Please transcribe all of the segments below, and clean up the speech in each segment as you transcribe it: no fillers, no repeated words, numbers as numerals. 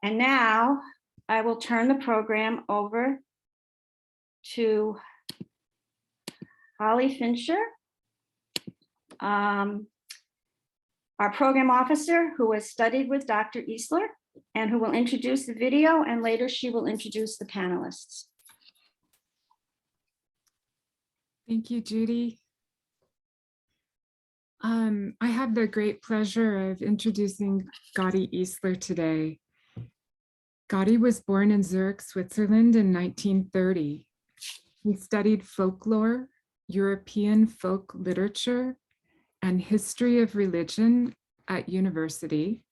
And now I will turn the program over to Holly Fincher, our program officer who has studied with Dr. Eisler and who will introduce the video, and later she will introduce the panelists. Thank you, Judy. I have the great pleasure of introducing Gotti Eisler today. Gotti was born in Zurich, Switzerland in 1930. He studied folklore, European folk literature, and history of religion at university.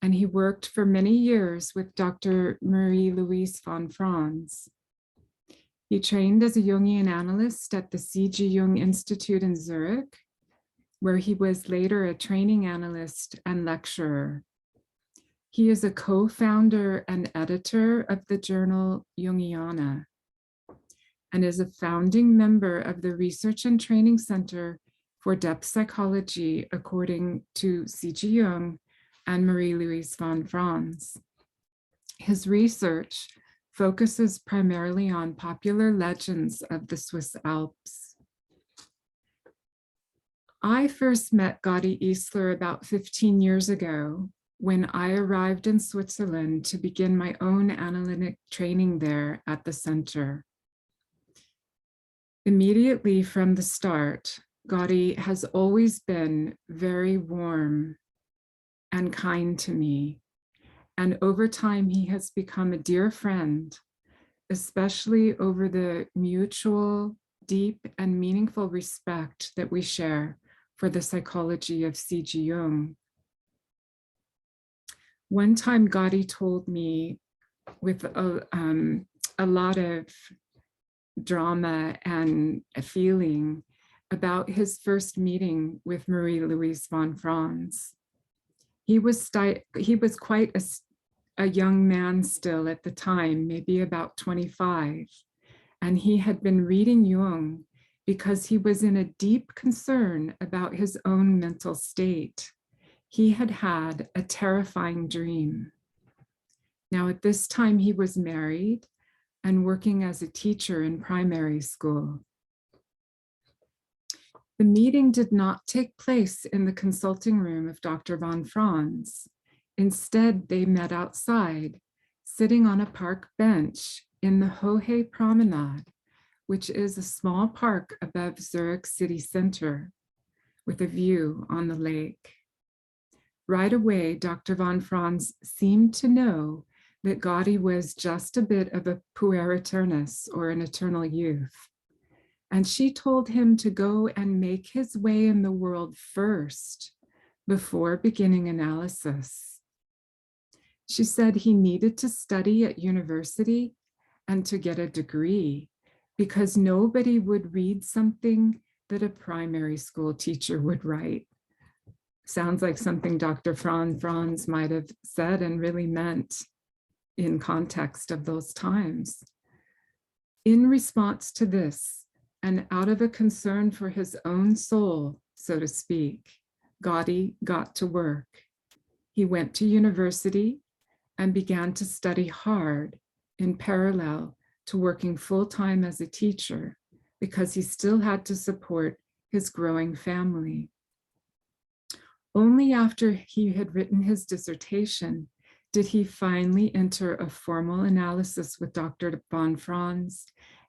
And he worked for many years with Dr. Marie-Louise von Franz. He trained as a Jungian analyst at the C.G. Jung Institute in Zurich, where he was later a training analyst and lecturer. He is a co-founder and editor of the journal Jungiana and is a founding member of the Research and Training Center for Depth Psychology, according to C.G. Jung and Marie-Louise von Franz. His research focuses primarily on popular legends of the Swiss Alps. I first met Gotti Eisler about 15 years ago when I arrived in Switzerland to begin my own analytic training there at the center. Immediately from the start, Gotti has always been very warm and kind to me. And over time, he has become a dear friend, especially over the mutual, deep, and meaningful respect that we share for the psychology of C.G. Jung. One time, Gotti told me with a lot of drama and feeling about his first meeting with Marie-Louise von Franz. He was quite a young man still at the time, maybe about 25, and he had been reading Jung because he was in a deep concern about his own mental state. He had had a terrifying dream. Now, at this time, he was married and working as a teacher in primary school. The meeting did not take place in the consulting room of Dr. von Franz. Instead, they met outside, sitting on a park bench in the Hohe Promenade, which is a small park above Zurich city center with a view on the lake. Right away, Dr. von Franz seemed to know that Gotti was just a bit of a pueriternus, or an eternal youth. And she told him to go and make his way in the world first before beginning analysis. She said he needed to study at university and to get a degree because nobody would read something that a primary school teacher would write. Sounds like something Dr. Franz might have said and really meant in context of those times. In response to this, and out of a concern for his own soul, so to speak, Gotti got to work. He went to university and began to study hard in parallel to working full-time as a teacher because he still had to support his growing family. Only after he had written his dissertation did he finally enter a formal analysis with Dr. von Franz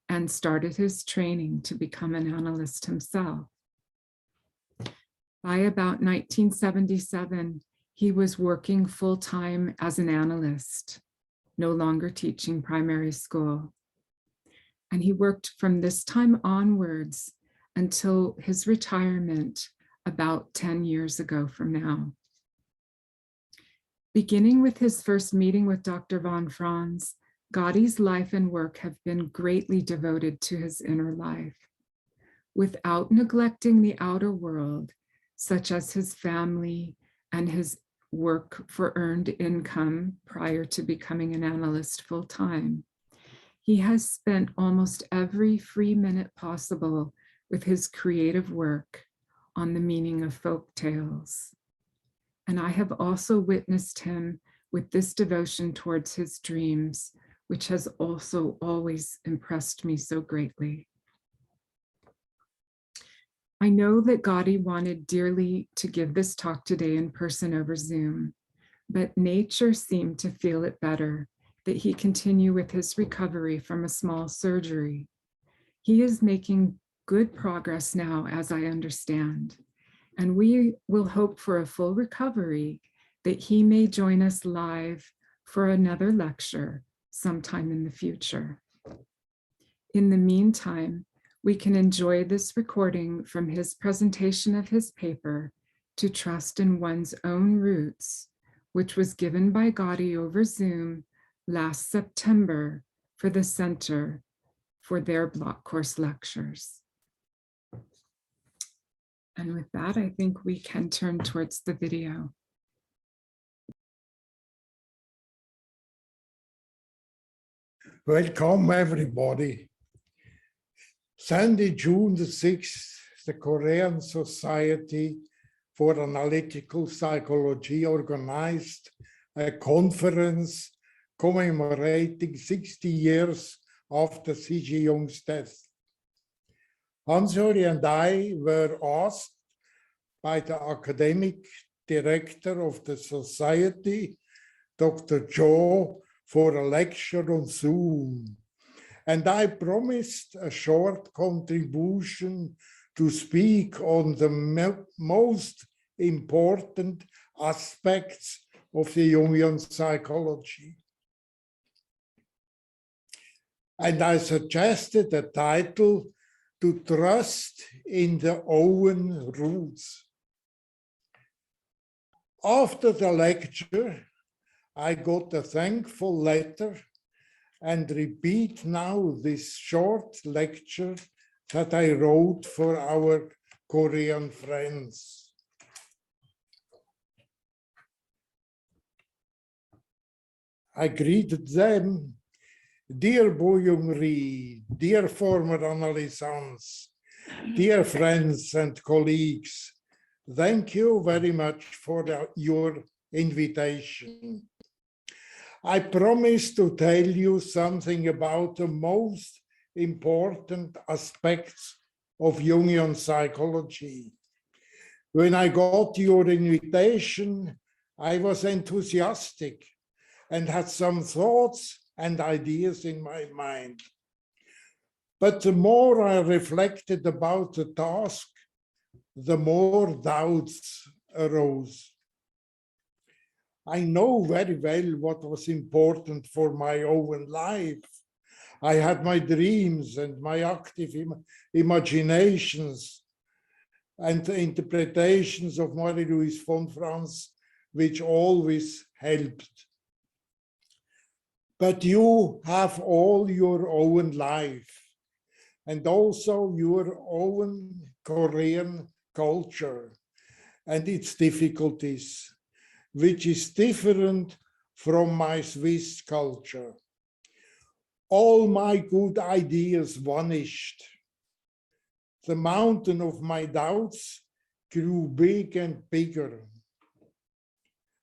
and started his training to become an analyst himself. By about 1977, he was working full-time as an analyst, no longer teaching primary school. And he worked from this time onwards until his retirement about 10 years ago from now. Beginning with his first meeting with Dr. von Franz, Gotti's life and work have been greatly devoted to his inner life. Without neglecting the outer world, such as his family and his work for earned income prior to becoming an analyst full-time, he has spent almost every free minute possible with his creative work on the meaning of folk tales. And I have also witnessed him with this devotion towards his dreams, which has also always impressed me so greatly. I know that Gotti wanted dearly to give this talk today in person over Zoom, but nature seemed to feel it better that he continue with his recovery from a small surgery. He is making good progress now, as I understand, and we will hope for a full recovery that he may join us live for another lecture sometime in the future. In the meantime, we can enjoy this recording from his presentation of his paper, To Trust in One's Own Roots, which was given by Gotti over Zoom last September for the Center for their block course lectures. And with that, I think we can turn towards the video. Welcome, everybody. Sunday, June the 6th, the Korean Society for Analytical Psychology organized a conference commemorating 60 years after C.G. Jung's death. Hans-Juri and I were asked by the academic director of the society, Dr. Cho, for a lecture on Zoom. And I promised a short contribution to speak on the most important aspects of the Jungian psychology. And I suggested a title, To Trust in the Own Roots. After the lecture, I got a thankful letter and repeat now this short lecture that I wrote for our Korean friends. I greeted them, dear Bo Jung-ri, dear former analysants, dear friends and colleagues, thank you very much for your invitation. I promise to tell you something about the most important aspects of Jungian psychology. When I got your invitation, I was enthusiastic and had some thoughts and ideas in my mind. But the more I reflected about the task, the more doubts arose. I know very well what was important for my own life. I had my dreams and my active imaginations and the interpretations of Marie-Louise von Franz, which always helped. But you have all your own life and also your own Korean culture and its difficulties, which is different from my Swiss culture. All my good ideas vanished. The mountain of my doubts grew big and bigger,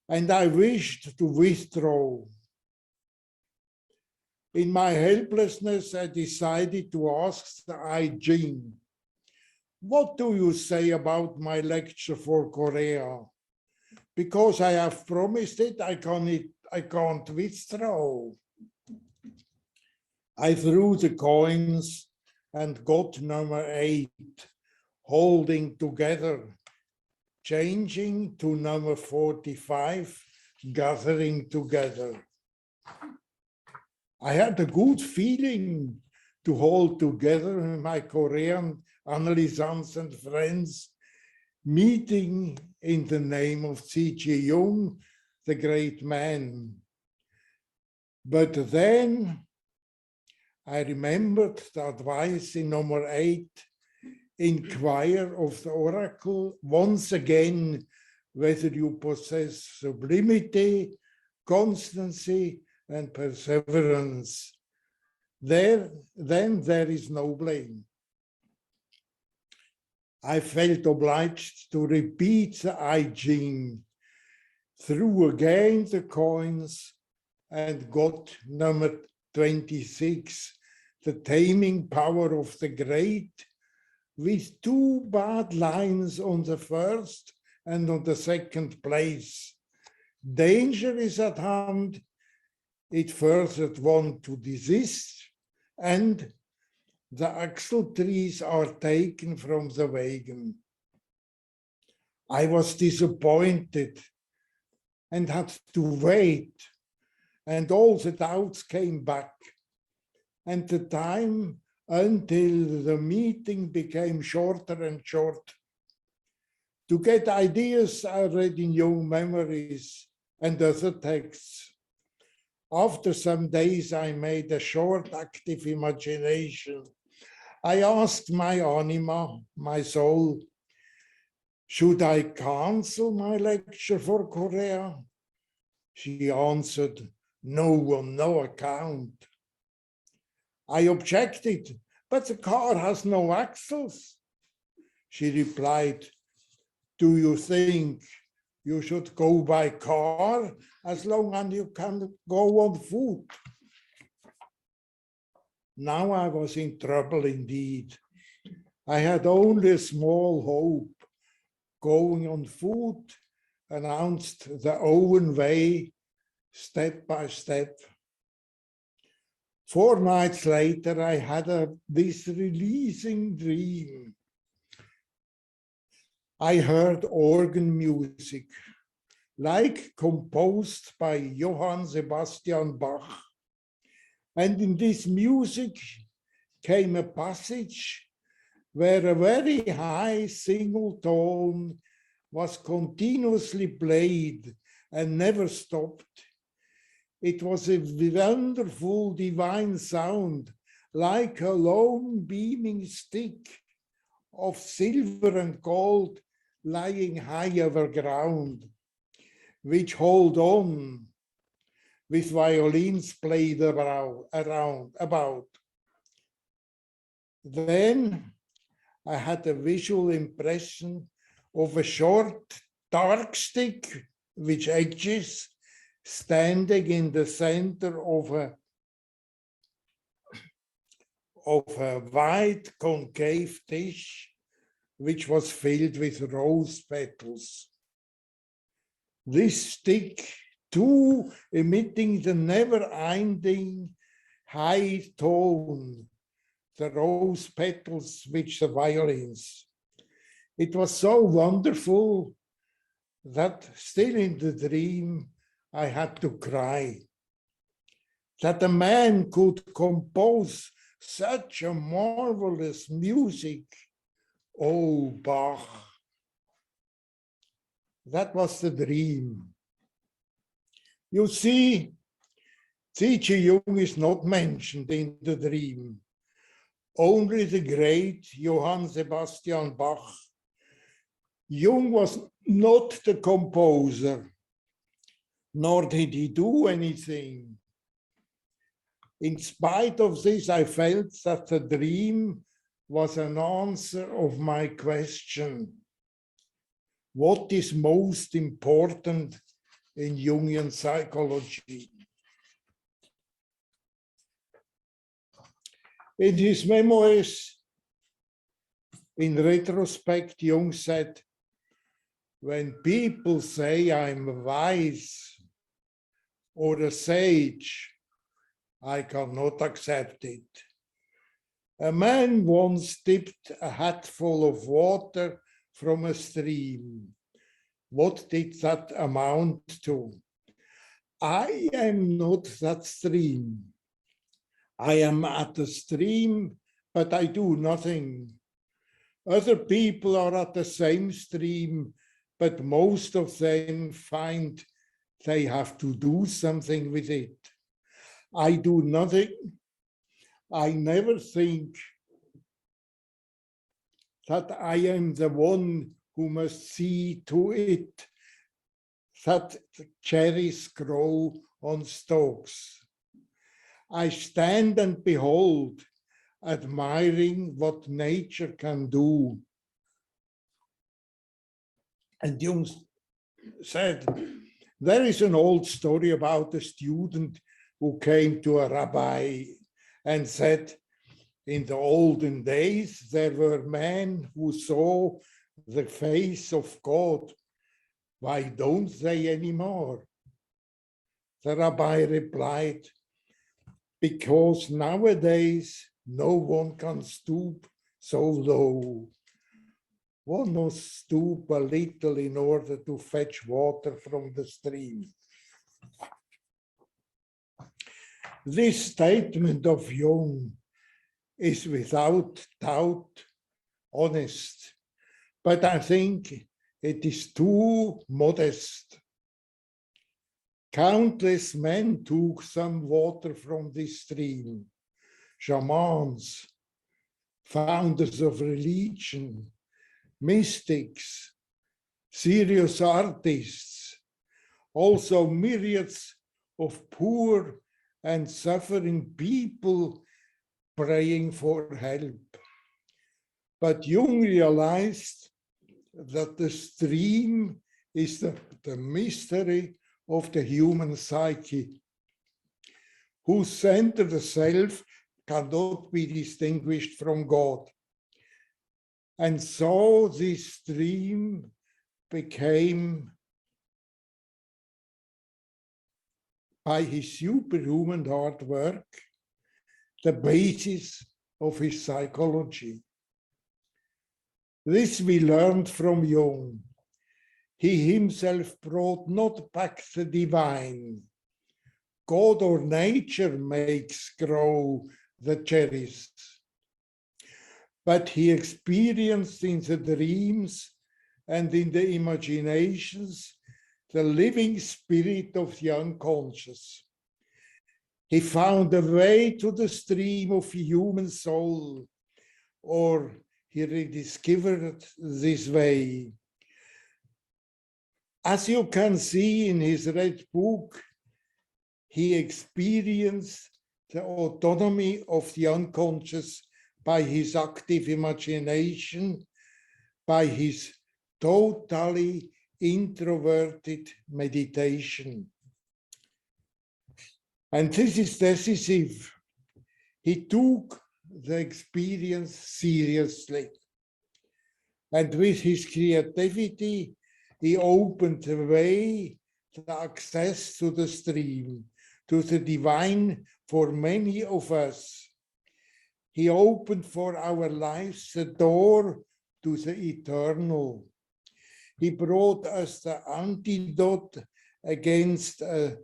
and I wished to withdraw. In my helplessness, I decided to ask the I Ching, what do you say about my lecture for Korea? Because I have promised it, I can't withdraw. I threw the coins and got number 8, holding together, changing to number 45, gathering together. I had a good feeling to hold together my Korean analysants and friends, meeting in the name of C.G. Jung, the great man. But then I remembered the advice in number 8, inquire of the oracle once again whether you possess sublimity, constancy, and perseverance. Then there is no blame. I felt obliged to repeat the I Ching. threw again the coins and got number 26, The Taming Power of the Great, with 2 bad lines on the first and on the second place. Danger is at hand. It furthered one to desist, and the axle trees are taken from the wagon. I was disappointed and had to wait, and all the doubts came back, and the time until the meeting became shorter and shorter. To get ideas, I read in Jung memories and other texts. After some days, I made a short active imagination. I asked my anima, my soul, should I cancel my lecture for Korea? She answered, no, on no account. I objected, but the car has no axles. She replied, do you think you should go by car as long as you can go on foot? Now I was in trouble indeed. I had only a small hope. Going on foot announced the own way, step by step. 4 nights later, I had this releasing dream. I heard organ music, like composed by Johann Sebastian Bach. And in this music came a passage where a very high single tone was continuously played and never stopped. It was a wonderful divine sound, like a lone beaming stick of silver and gold lying high over ground, which hold on with violins played about. Then I had a visual impression of a short dark stick with edges standing in the center of a wide concave dish, which was filled with rose petals. This stick, too, emitting the never-ending high tone, the rose petals which the violins. It was so wonderful that still in the dream I had to cry. That a man could compose such a marvelous music. Oh, Bach. That was the dream. You see, C.G. Jung is not mentioned in the dream. Only the great Johann Sebastian Bach. Jung was not the composer, nor did he do anything. In spite of this, I felt that the dream was an answer of my question. What is most important in Jungian psychology? In his memoirs, in retrospect, Jung said, when people say I'm wise or a sage, I cannot accept it. A man once dipped a hatful of water from a stream. What did that amount to? I am not that stream. I am at the stream, but I do nothing. Other people are at the same stream, but most of them find they have to do something with it. I do nothing. I never think that I am the one who must see to it that the cherries grow on stalks. I stand and behold, admiring what nature can do. And Jung said, There is an old story about a student who came to a rabbi and said, in the olden days, there were men who saw the face of God. Why don't they anymore? The rabbi replied, because nowadays no one can stoop so low. One must stoop a little in order to fetch water from the stream. This statement of Jung is without doubt honest, but I think it is too modest. Countless men took some water from this stream. Shamans, founders of religion, mystics, serious artists, also myriads of poor and suffering people praying for help. But Jung realized that the stream is the mystery of the human psyche, whose center, the self, cannot be distinguished from God. And so this stream became, by his superhuman hard work, the basis of his psychology. This we learned from Jung. He himself brought not back the divine. God or nature makes grow the cherries. But he experienced in the dreams and in the imaginations the living spirit of the unconscious. He found a way to the stream of the human soul, or he rediscovered this way. As you can see in his red book, he experienced the autonomy of the unconscious by his active imagination, by his totally introverted meditation. And this is decisive. He took the experience seriously. And with his creativity, he opened the way, the access to the stream, to the divine for many of us. He opened for our lives the door to the eternal. He brought us the antidote against a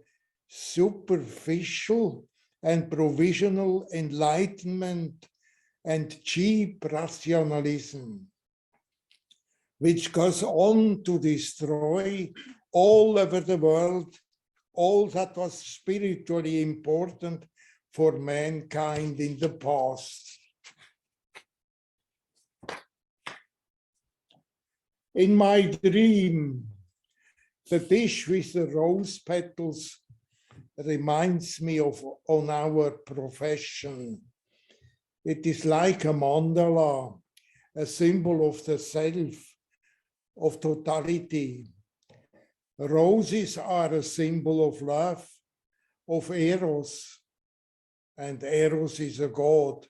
superficial and provisional enlightenment and cheap rationalism, which goes on to destroy all over the world all that was spiritually important for mankind in the past. In my dream, the dish with the rose petals reminds me of on our profession. It is like a mandala, a symbol of the self, of totality. Roses are a symbol of love, of eros, and eros is a god,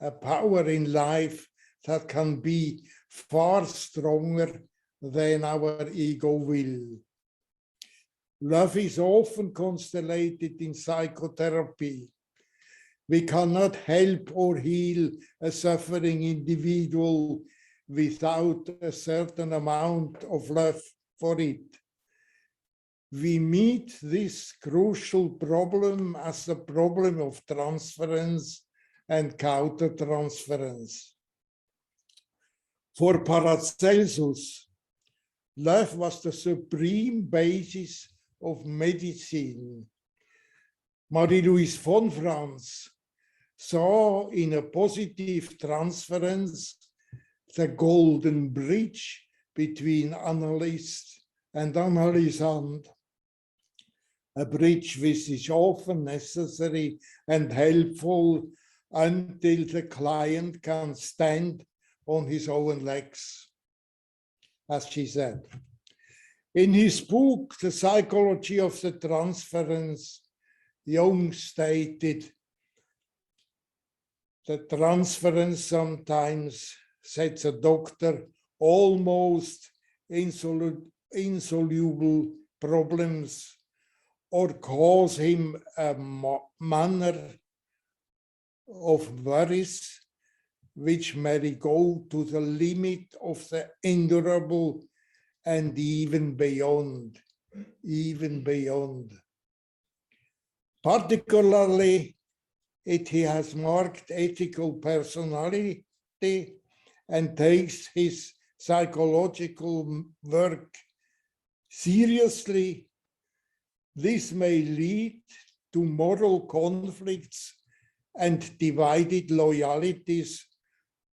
a power in life that can be far stronger than our ego will. Love is often constellated in psychotherapy. We cannot help or heal a suffering individual without a certain amount of love for it. We meet this crucial problem as a problem of transference and countertransference. For Paracelsus, love was the supreme basis of medicine. Marie-Louise von Franz saw in a positive transference the golden bridge between analyst and analysand, a bridge which is often necessary and helpful until the client can stand on his own legs, as she said. In his book, The Psychology of the Transference, Jung stated that transference sometimes sets a doctor almost insoluble problems or cause him a manner of worries which may go to the limit of the endurable and even beyond. Particularly, he has marked ethical personality and takes his psychological work seriously. This may lead to moral conflicts and divided loyalties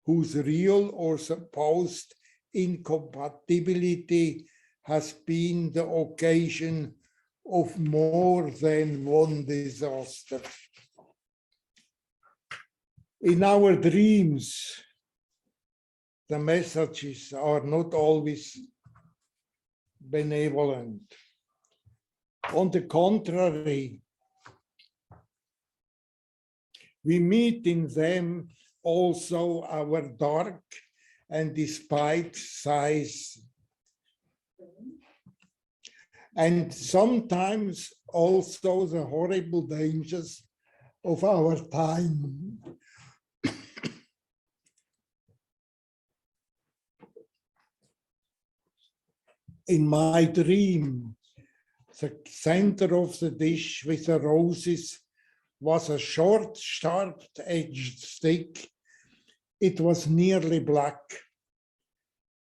whose real or supposed incompatibility has been the occasion of more than one disaster. In our dreams, the messages are not always benevolent. On the contrary, we meet in them also our dark and despite size, and sometimes also the horrible dangers of our time. In my dream, the center of the dish with the roses was a short, sharp-edged stick. It was nearly black.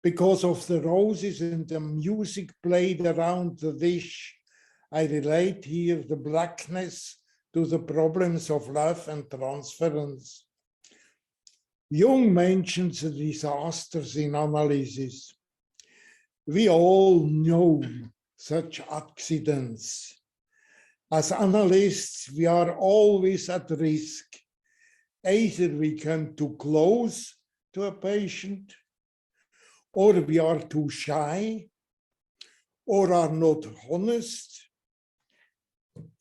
Because of the roses and the music played around the dish, I relate here the blackness to the problems of love and transference. Jung mentions the disasters in analysis. We all know such accidents. As analysts, we are always at risk. Either we come too close to a patient, or we are too shy, or are not honest,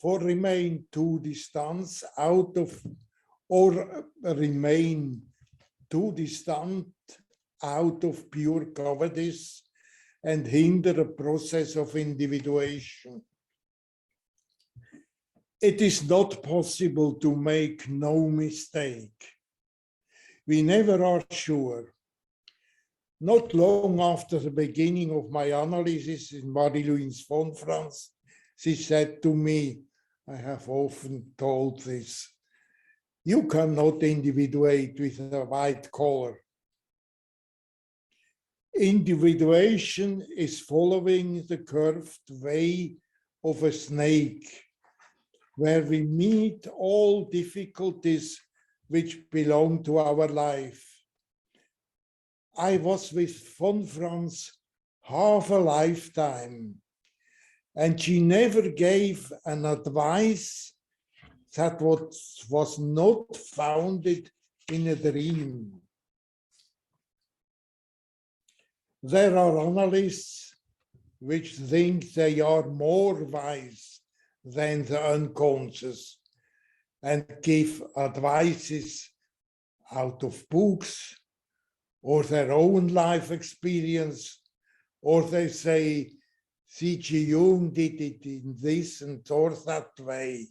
or remain too distant out of pure cowardice and hinder a process of individuation. It is not possible to make no mistake. We never are sure. Not long after the beginning of my analysis in Marie-Louise von Franz, she said to me, I have often told this, you cannot individuate with a white collar. Individuation is following the curved way of a snake, where we meet all difficulties which belong to our life. I was with von Franz half a lifetime, and she never gave an advice that was not founded in a dream. There are analysts which think they are more wise than the unconscious and give advices out of books or their own life experience, or they say, C.G. Jung did it in this and or that way.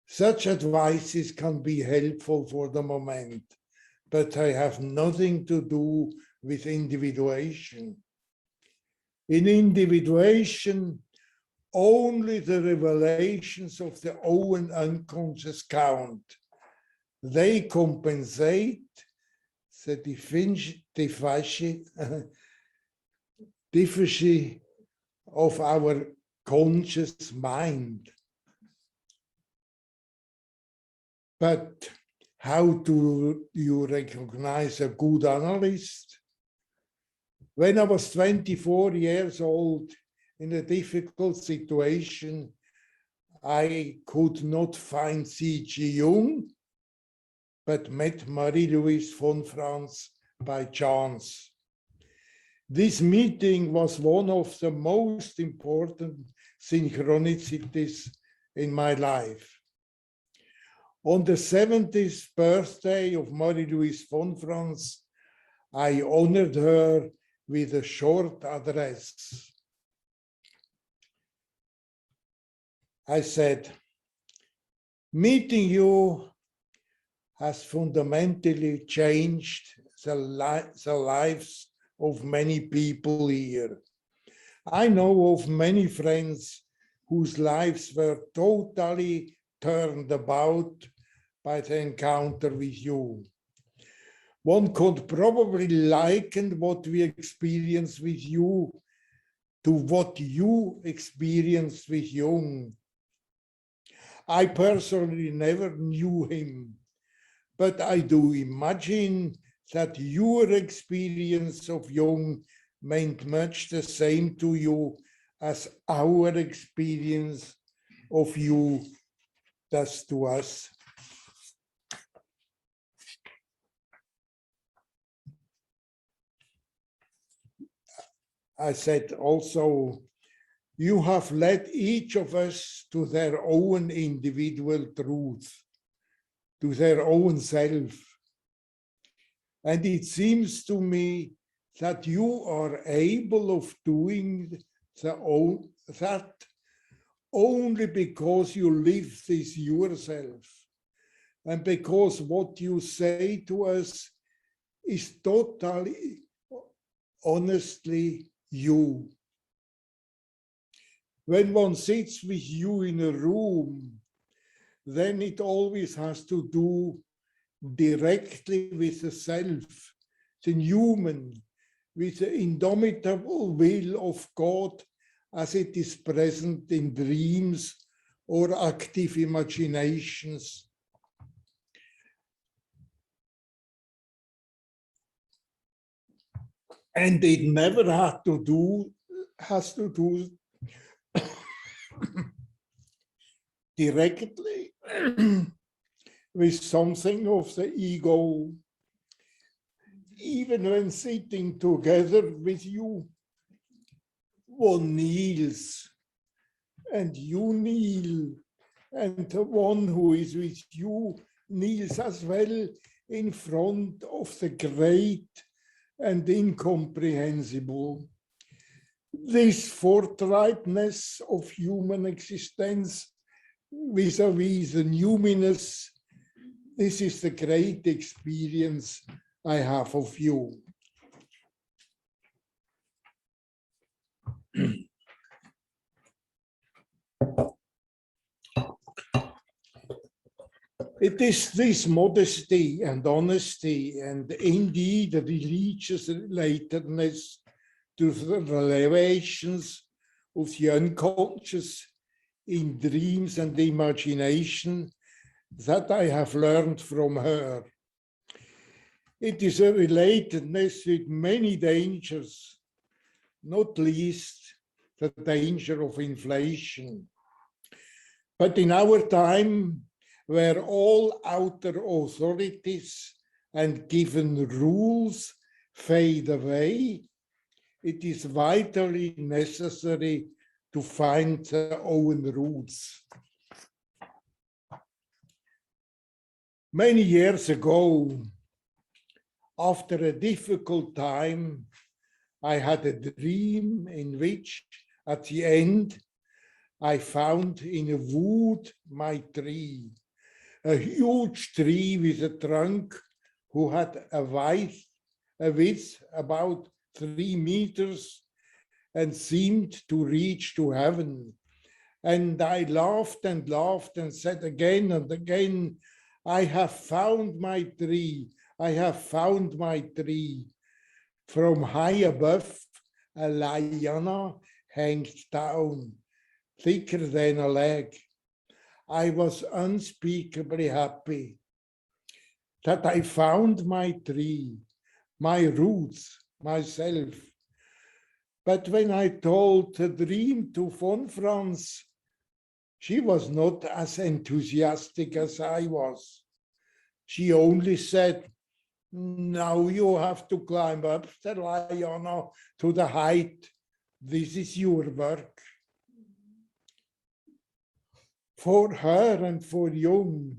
Such advices can be helpful for the moment, but they have nothing to do with individuation. In individuation, only the revelations of the own unconscious count. They compensate the deficiency of our conscious mind. But how do you recognize a good analyst? When I was 24 years old, in a difficult situation, I could not find C.G. Jung, but met Marie-Louise von Franz by chance. This meeting was one of the most important synchronicities in my life. On the 70th birthday of Marie-Louise von Franz, I honored her with a short address. I said, meeting you has fundamentally changed the lives of many people here. I know of many friends whose lives were totally turned about by the encounter with you. One could probably liken what we experience with you to what you experienced with Jung. I personally never knew him, but I do imagine that your experience of Jung meant much the same to you as our experience of you does to us. I said also, you have led each of us to their own individual truth, to their own self. And it seems to me that you are able of doing that only because you live this yourself, and because what you say to us is totally, honestly, you. When one sits with you in a room, then it always has to do directly with the self, the human, with the indomitable will of God as it is present in dreams or active imaginations. And it never has to do directly with something of the ego. Even when sitting together with you, one kneels, and you kneel, and the one who is with you kneels as well in front of the great and incomprehensible. This forthrightness of human existence vis-a-vis the numinous, this is the great experience I have of you. It is this modesty and honesty and indeed religious relatedness to the revelations of the unconscious in dreams and imagination that I have learned from her. It is a relatedness with many dangers, not least the danger of inflation. But in our time, where all outer authorities and given rules fade away, it is vitally necessary to find their own roots. Many years ago, after a difficult time, I had a dream in which, at the end, I found in a wood my tree, a huge tree with a trunk who had a width about 3 meters and seemed to reach to heaven. And I laughed and laughed and said again and again, I have found my tree, I have found my tree. From high above, a liana hangs down, thicker than a leg. I was unspeakably happy that I found my tree, my roots, myself. But when I told the dream to von Franz, she was not as enthusiastic as I was. She only said, Now you have to climb up the liana to the height. This is your work. For her and for Jung,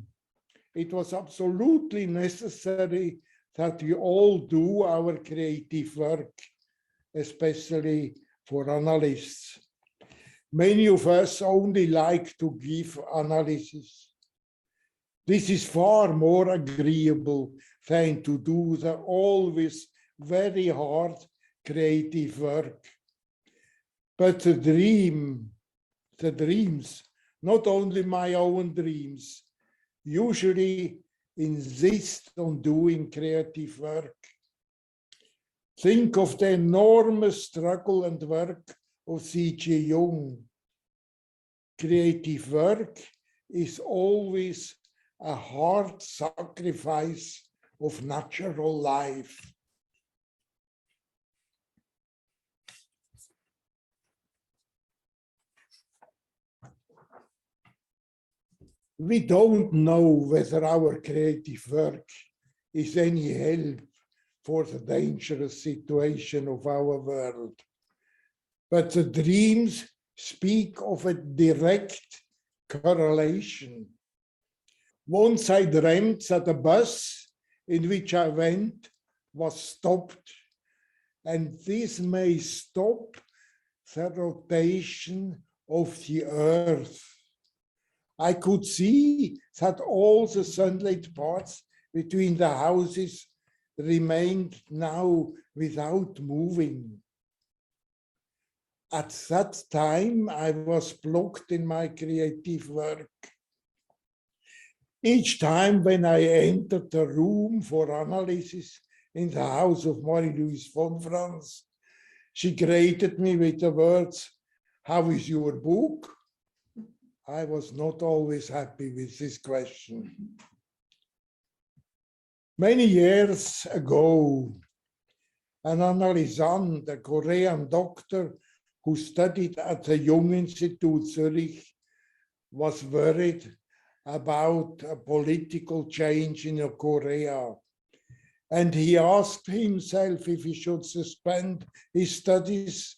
it was absolutely necessary that we all do our creative work, especially for analysts. Many of us only like to give analysis. This is far more agreeable than to do the always very hard creative work. But the dreams, not only my own dreams, usually insist on doing creative work. Think of the enormous struggle and work of C.G. Jung. Creative work is always a hard sacrifice of natural life. We don't know whether our creative work is any help for the dangerous situation of our world. But the dreams speak of a direct correlation. Once I dreamt that a bus in which I went was stopped, and this may stop the rotation of the earth. I could see that all the sunlit parts between the houses remained now without moving. At that time, I was blocked in my creative work. Each time when I entered the room for analysis in the house of Marie-Louise von Franz, she greeted me with the words, "How is your book?" I was not always happy with this question. Many years ago, an analysand, a Korean doctor who studied at the Jung Institute Zurich, was worried about a political change in Korea. And he asked himself if he should suspend his studies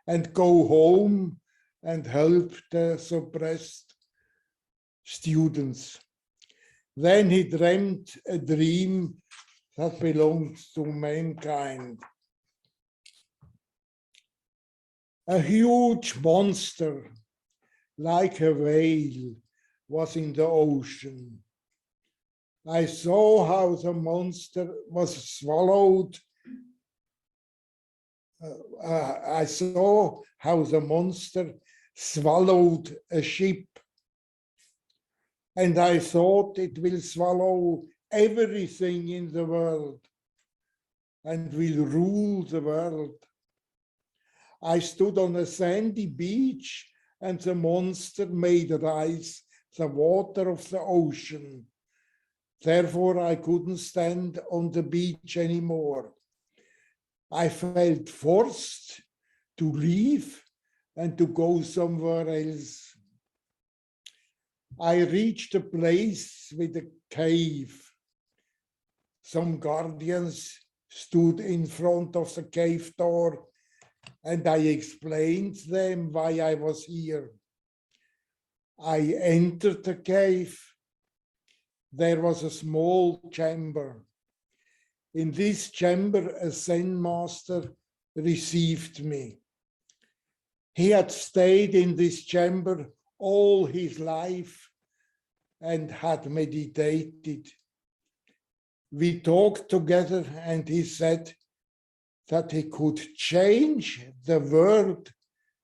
and go home and help the suppressed students. Then he dreamt a dream that belonged to mankind. A huge monster, like a whale, was in the ocean. I saw how the monster was swallowed. I saw how the monster swallowed a ship. And I thought it will swallow everything in the world and will rule the world. I stood on a sandy beach and the monster made rise the water of the ocean. Therefore, I couldn't stand on the beach anymore. I felt forced to leave and to go somewhere else. I reached a place with a cave. Some guardians stood in front of the cave door, and I explained to them why I was here. I entered the cave. There was a small chamber. In this chamber, a Zen master received me. He had stayed in this chamber all his life and had meditated. We talked together and he said that he could change the world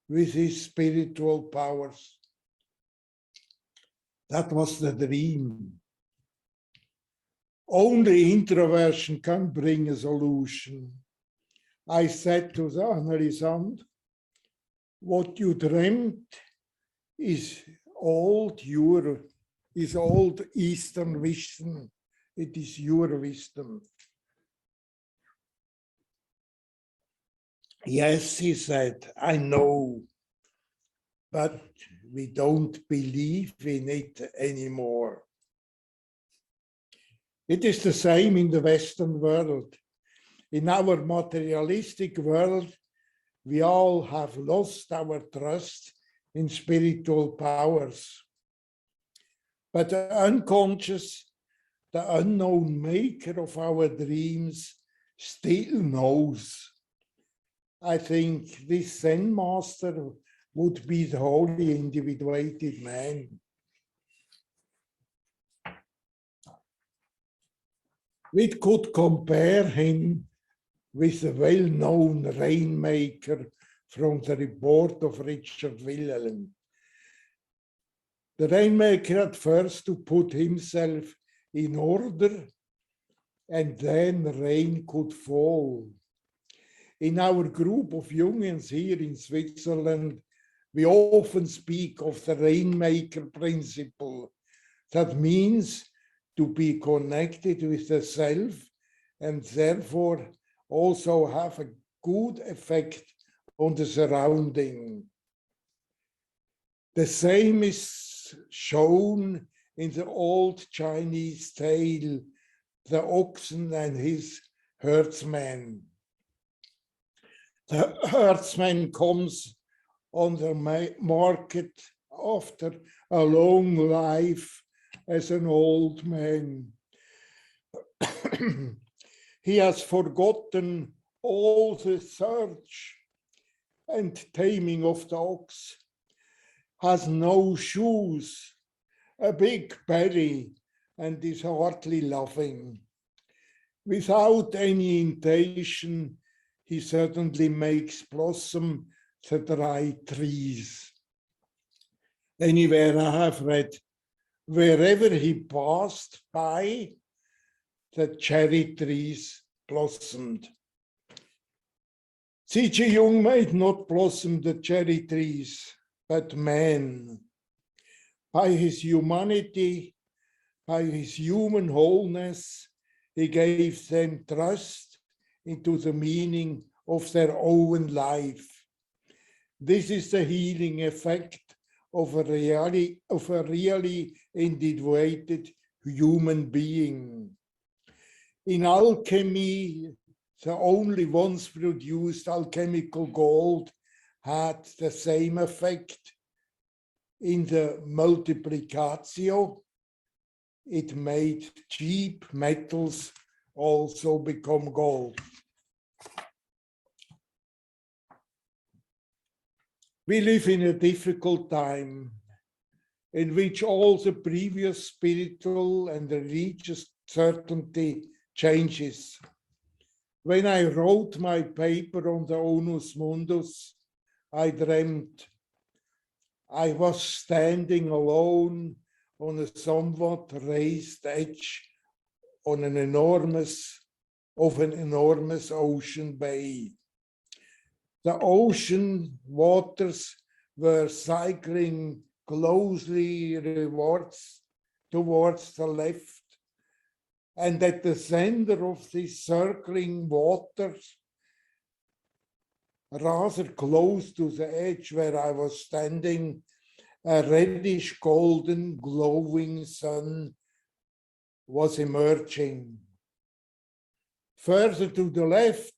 with his spiritual powers. That was the dream. Only introversion can bring a solution. I said to the analysand, what you dreamt is old Eastern wisdom. It is your wisdom. Yes, he said, I know, but we don't believe in it anymore. It is the same in the Western world. In our materialistic world, we all have lost our trust in spiritual powers. But the unconscious, the unknown maker of our dreams, still knows. I think this Zen master would be the holy individuated man. We could compare him with the well-known rainmaker from the report of Richard Wilhelm. The rainmaker had first to put himself in order, and then rain could fall. In our group of Jungians here in Switzerland, we often speak of the rainmaker principle. That means to be connected with the self and therefore also have a good effect on the surrounding. The same is shown in the old Chinese tale, the oxen and his herdsman. The herdsman comes on the market after a long life as an old man. He has forgotten all the search and taming of the ox, has no shoes, a big belly, and is hardly laughing. Without any intention, he suddenly makes blossom the dry trees. Anywhere I have read, wherever he passed by, the cherry trees blossomed. C.G. Jung made not blossom the cherry trees, but man. By his humanity, by his human wholeness, he gave them trust into the meaning of their own life. This is the healing effect of a really individuated human being. In alchemy, the only once produced alchemical gold had the same effect. In the multiplicatio, it made cheap metals also become gold. We live in a difficult time in which all the previous spiritual and religious certainty changes. When I wrote my paper on the onus mundus, I dreamt I was standing alone on a somewhat raised edge on an enormous ocean bay. The ocean waters were cycling closely towards the left, and at the center of these circling waters, rather close to the edge where I was standing, a reddish golden glowing sun was emerging. Further to the left,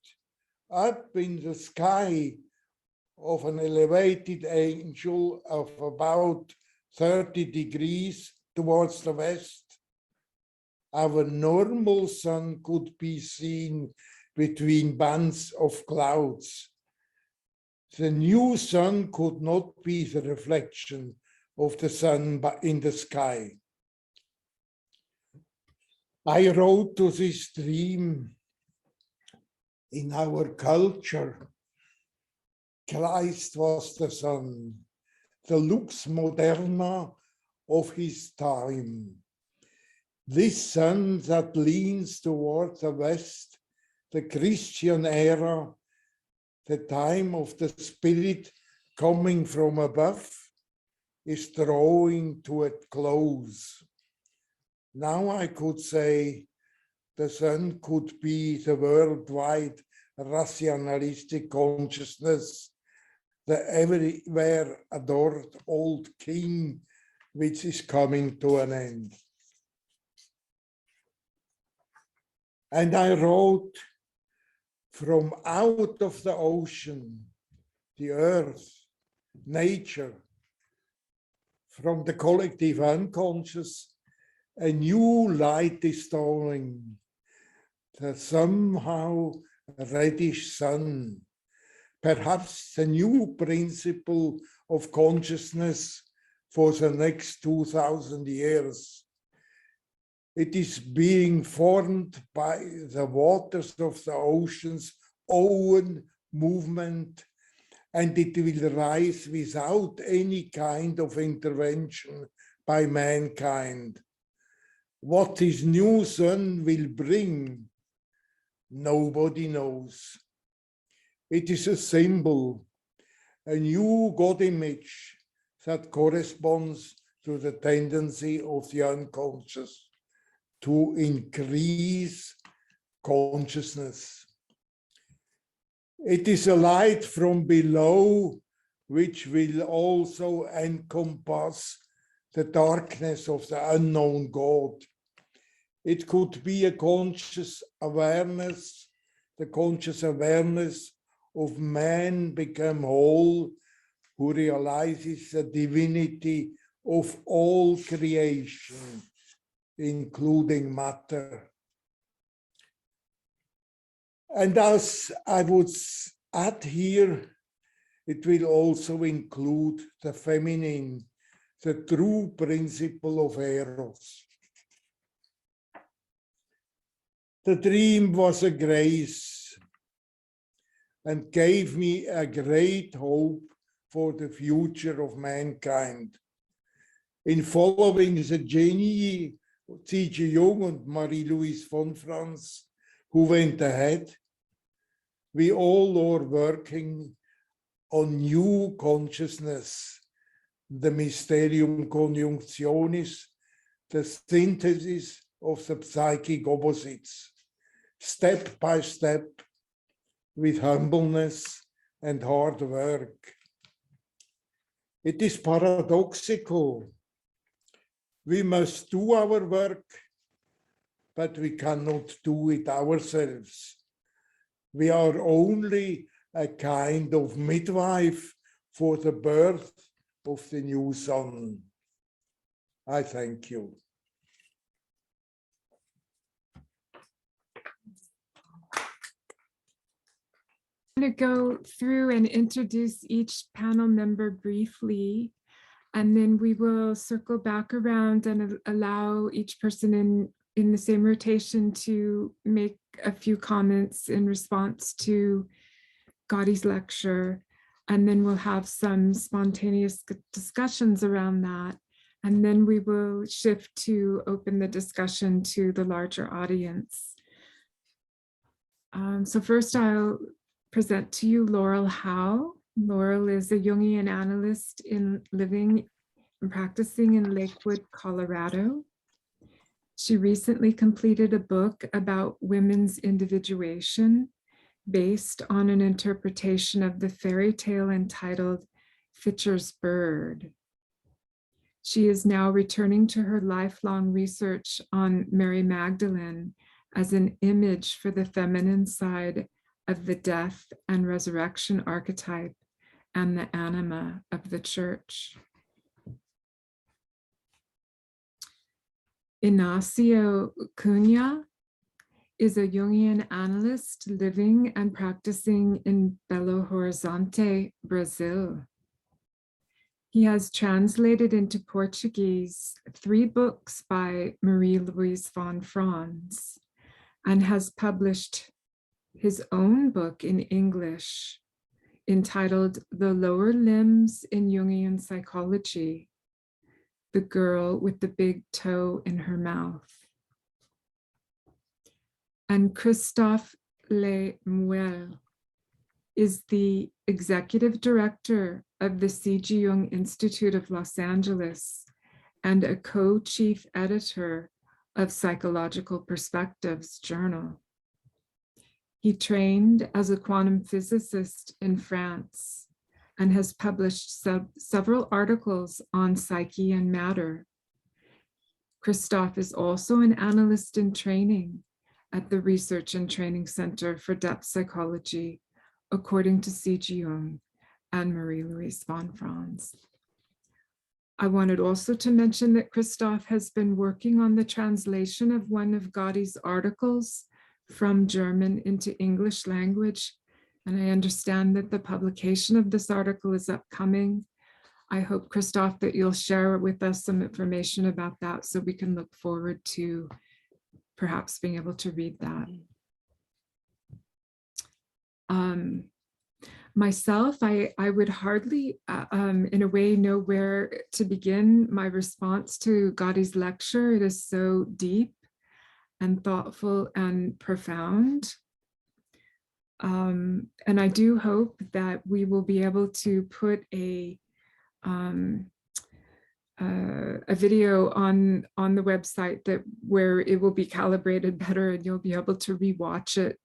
up in the sky of an elevated angle of about 30 degrees towards the west, our normal sun could be seen between bands of clouds. The new sun could not be the reflection of the sun in the sky. I wrote to this dream. In our culture, Christ was the sun, the lux moderna of his time. This sun that leans towards the west, the Christian era, the time of the Spirit coming from above, is drawing to a close. Now I could say the sun could be the worldwide rationalistic consciousness, the everywhere adored old king, which is coming to an end. And I wrote, from out of the ocean, the earth, nature, from the collective unconscious, a new light is dawning, the somehow reddish sun, perhaps the new principle of consciousness for the next 2000 years. It is being formed by the waters of the ocean's own movement, and it will rise without any kind of intervention by mankind. What this new sun will bring, nobody knows. It is a symbol, a new God image that corresponds to the tendency of the unconscious to increase consciousness. It is a light from below, which will also encompass the darkness of the unknown God. It could be a conscious awareness, the conscious awareness of man become whole, who realizes the divinity of all creation, including matter. And as I would add here, it will also include the feminine, the true principle of Eros. The dream was a grace and gave me a great hope for the future of mankind. In following the genie C.G. Jung and Marie-Louise von Franz, who went ahead, we all are working on new consciousness, the mysterium conjunctionis, the synthesis of the psychic opposites, step by step, with humbleness and hard work. It is paradoxical. We must do our work, but we cannot do it ourselves. We are only a kind of midwife for the birth of the new sun. I thank you. I'm going to go through and introduce each panel member briefly, and then we will circle back around and allow each person in the same rotation to make a few comments in response to Gotthi's lecture. And then we'll have some spontaneous discussions around that. And then we will shift to open the discussion to the larger audience. So first I'll present to you Laurel Howe. Laurel is a Jungian analyst living and practicing in Lakewood, Colorado. She recently completed a book about women's individuation based on an interpretation of the fairy tale entitled Fitcher's Bird. She is now returning to her lifelong research on Mary Magdalene as an image for the feminine side of the death and resurrection archetype and the anima of the church. Inácio Cunha is a Jungian analyst living and practicing in Belo Horizonte, Brazil. He has translated into Portuguese 3 books by Marie-Louise von Franz and has published his own book in English entitled The Lower Limbs in Jungian Psychology, The Girl with the Big Toe in Her Mouth. And Christophe Lemuel is the executive director of the C.G. Jung Institute of Los Angeles and a co-chief editor of Psychological Perspectives Journal. He trained as a quantum physicist in France and has published several articles on psyche and matter. Christophe is also an analyst in training at the Research and Training Center for Depth Psychology, according to C.G. Jung and Marie-Louise von Franz. I wanted also to mention that Christoph has been working on the translation of one of Gotti's articles from German into English language, and I understand that the publication of this article is upcoming. I hope, Christoph, that you'll share with us some information about that so we can look forward to perhaps being able to read that. Myself, I would hardly, in a way, know where to begin my response to Gotti's lecture. It is so deep and thoughtful and profound. And I do hope that we will be able to put a video on the website where it will be calibrated better, and you'll be able to rewatch it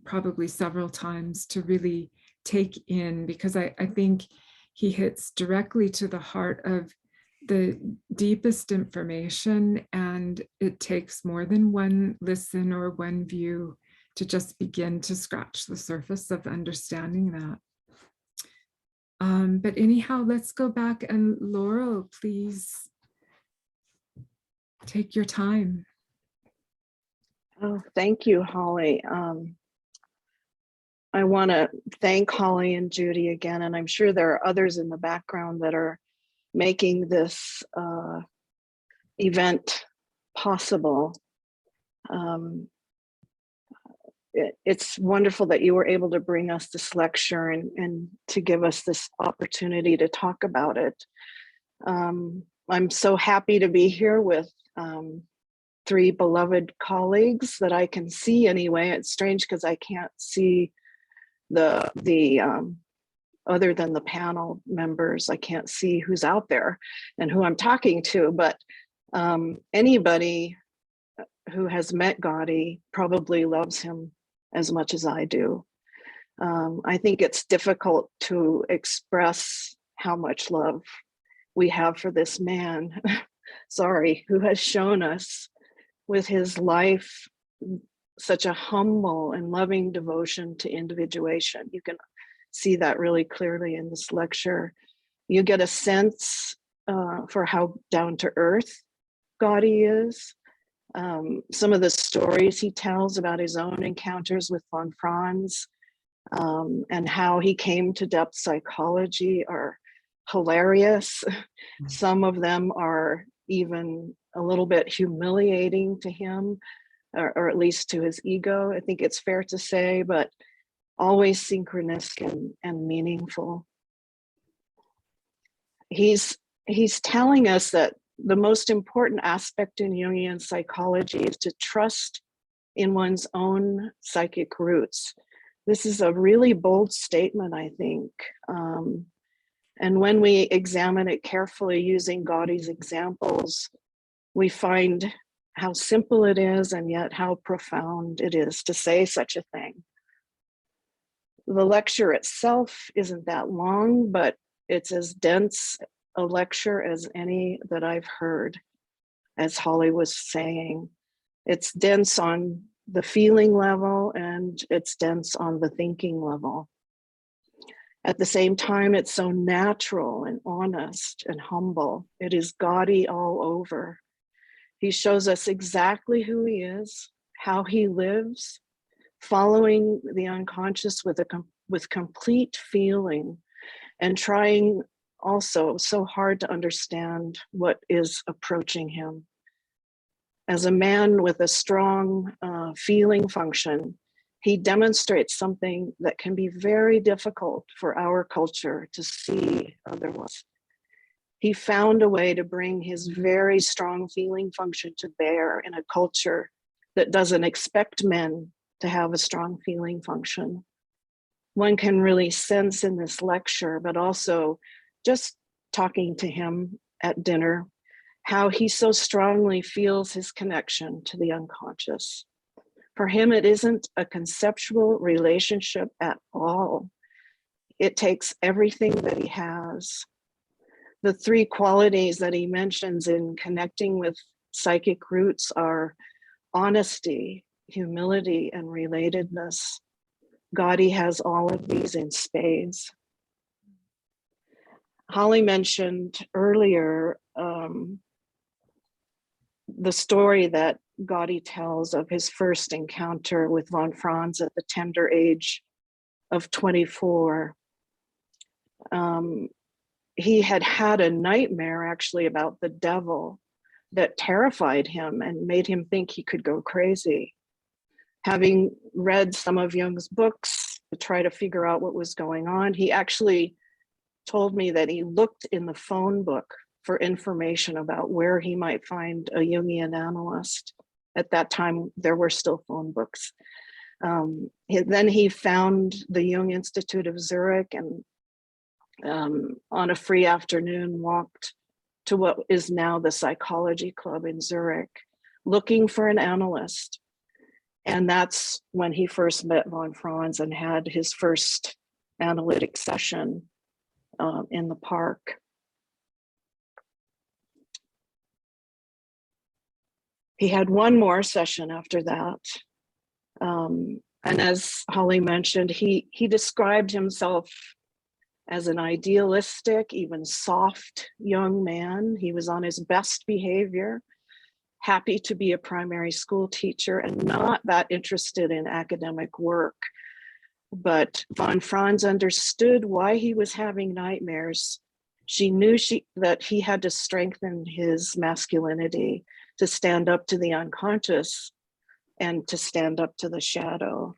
probably several times to really take in, because I think he hits directly to the heart of the deepest information, and it takes more than one listen or one view to just begin to scratch the surface of understanding that. But anyhow, let's go back, and Laurel, please take your time. Oh, thank you, Holly. I want to thank Holly and Judy again, and I'm sure there are others in the background that are making this event possible. It's wonderful that you were able to bring us this lecture and to give us this opportunity to talk about it. I'm so happy to be here with three beloved colleagues that I can see anyway. It's strange because I can't see the other than the panel members. I can't see who's out there and who I'm talking to, but anybody who has met Gotti probably loves him as much as I do. I think it's difficult to express how much love we have for this man, sorry, who has shown us with his life such a humble and loving devotion to individuation. You can see that really clearly in this lecture. You get a sense for how down to earth Gotti is. Some of the stories he tells about his own encounters with von Franz and how he came to depth psychology are hilarious. Some of them are even a little bit humiliating to him, or at least to his ego, I think it's fair to say, but always synchronistic and meaningful. He's telling us that the most important aspect in Jungian psychology is to trust in one's own psychic roots. This is a really bold statement, I think. And when we examine it carefully using Gotti's examples, we find how simple it is and yet how profound it is to say such a thing. The lecture itself isn't that long, but it's as dense a lecture as any that I've heard, as Holly was saying. It's dense on the feeling level and it's dense on the thinking level. At the same time, it's so natural and honest and humble. It is Gotti all over. He shows us exactly who he is, how he lives, following the unconscious with complete feeling, and trying also so hard to understand what is approaching him. As a man with a strong feeling function, he demonstrates something that can be very difficult for our culture to see otherwise. He found a way to bring his very strong feeling function to bear in a culture that doesn't expect men to have a strong feeling function. One can really sense in this lecture, but also just talking to him at dinner, how he so strongly feels his connection to the unconscious. For him, it isn't a conceptual relationship at all. It takes everything that he has. The three qualities that he mentions in connecting with psychic roots are honesty, humility, and relatedness. Gotti has all of these in spades. Holly mentioned earlier the story that Gotti tells of his first encounter with von Franz at the tender age of 24. He had had a nightmare actually about the devil that terrified him and made him think he could go crazy. Having read some of Jung's books to try to figure out what was going on, he actually told me that he looked in the phone book for information about where he might find a Jungian analyst. At that time, there were still phone books. Then he found the Jung Institute of Zurich and on a free afternoon walked to what is now the Psychology Club in Zurich, looking for an analyst. And that's when he first met von Franz and had his first analytic session in the park. He had one more session after that. And as Holly mentioned, he described himself as an idealistic, even soft young man. He was on his best behavior, happy to be a primary school teacher and not that interested in academic work. But von Franz understood why he was having nightmares. She knew that he had to strengthen his masculinity to stand up to the unconscious and to stand up to the shadow.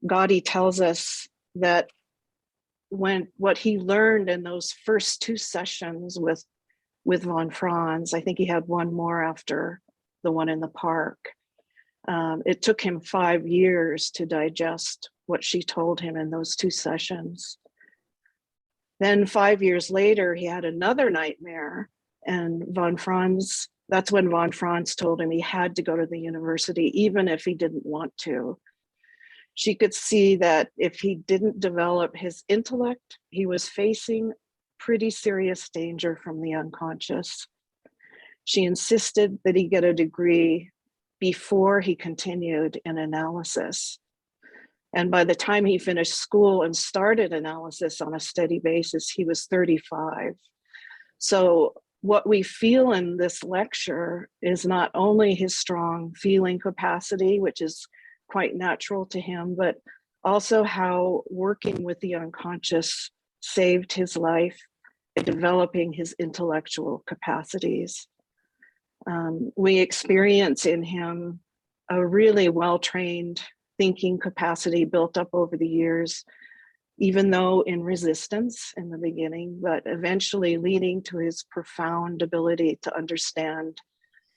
Gotti tells us that what he learned in those first two sessions with von Franz, I think he had one more after the one in the park. It took him 5 years to digest what she told him in those two sessions. Then 5 years later, he had another nightmare, and that's when von Franz told him he had to go to the university, even if he didn't want to. She could see that if he didn't develop his intellect, he was facing pretty serious danger from the unconscious. She insisted that he get a degree before he continued in analysis. And by the time he finished school and started analysis on a steady basis, he was 35. So what we feel in this lecture is not only his strong feeling capacity, which is quite natural to him, but also how working with the unconscious saved his life in developing his intellectual capacities. We experience in him a really well-trained thinking capacity built up over the years, even though in resistance in the beginning, but eventually leading to his profound ability to understand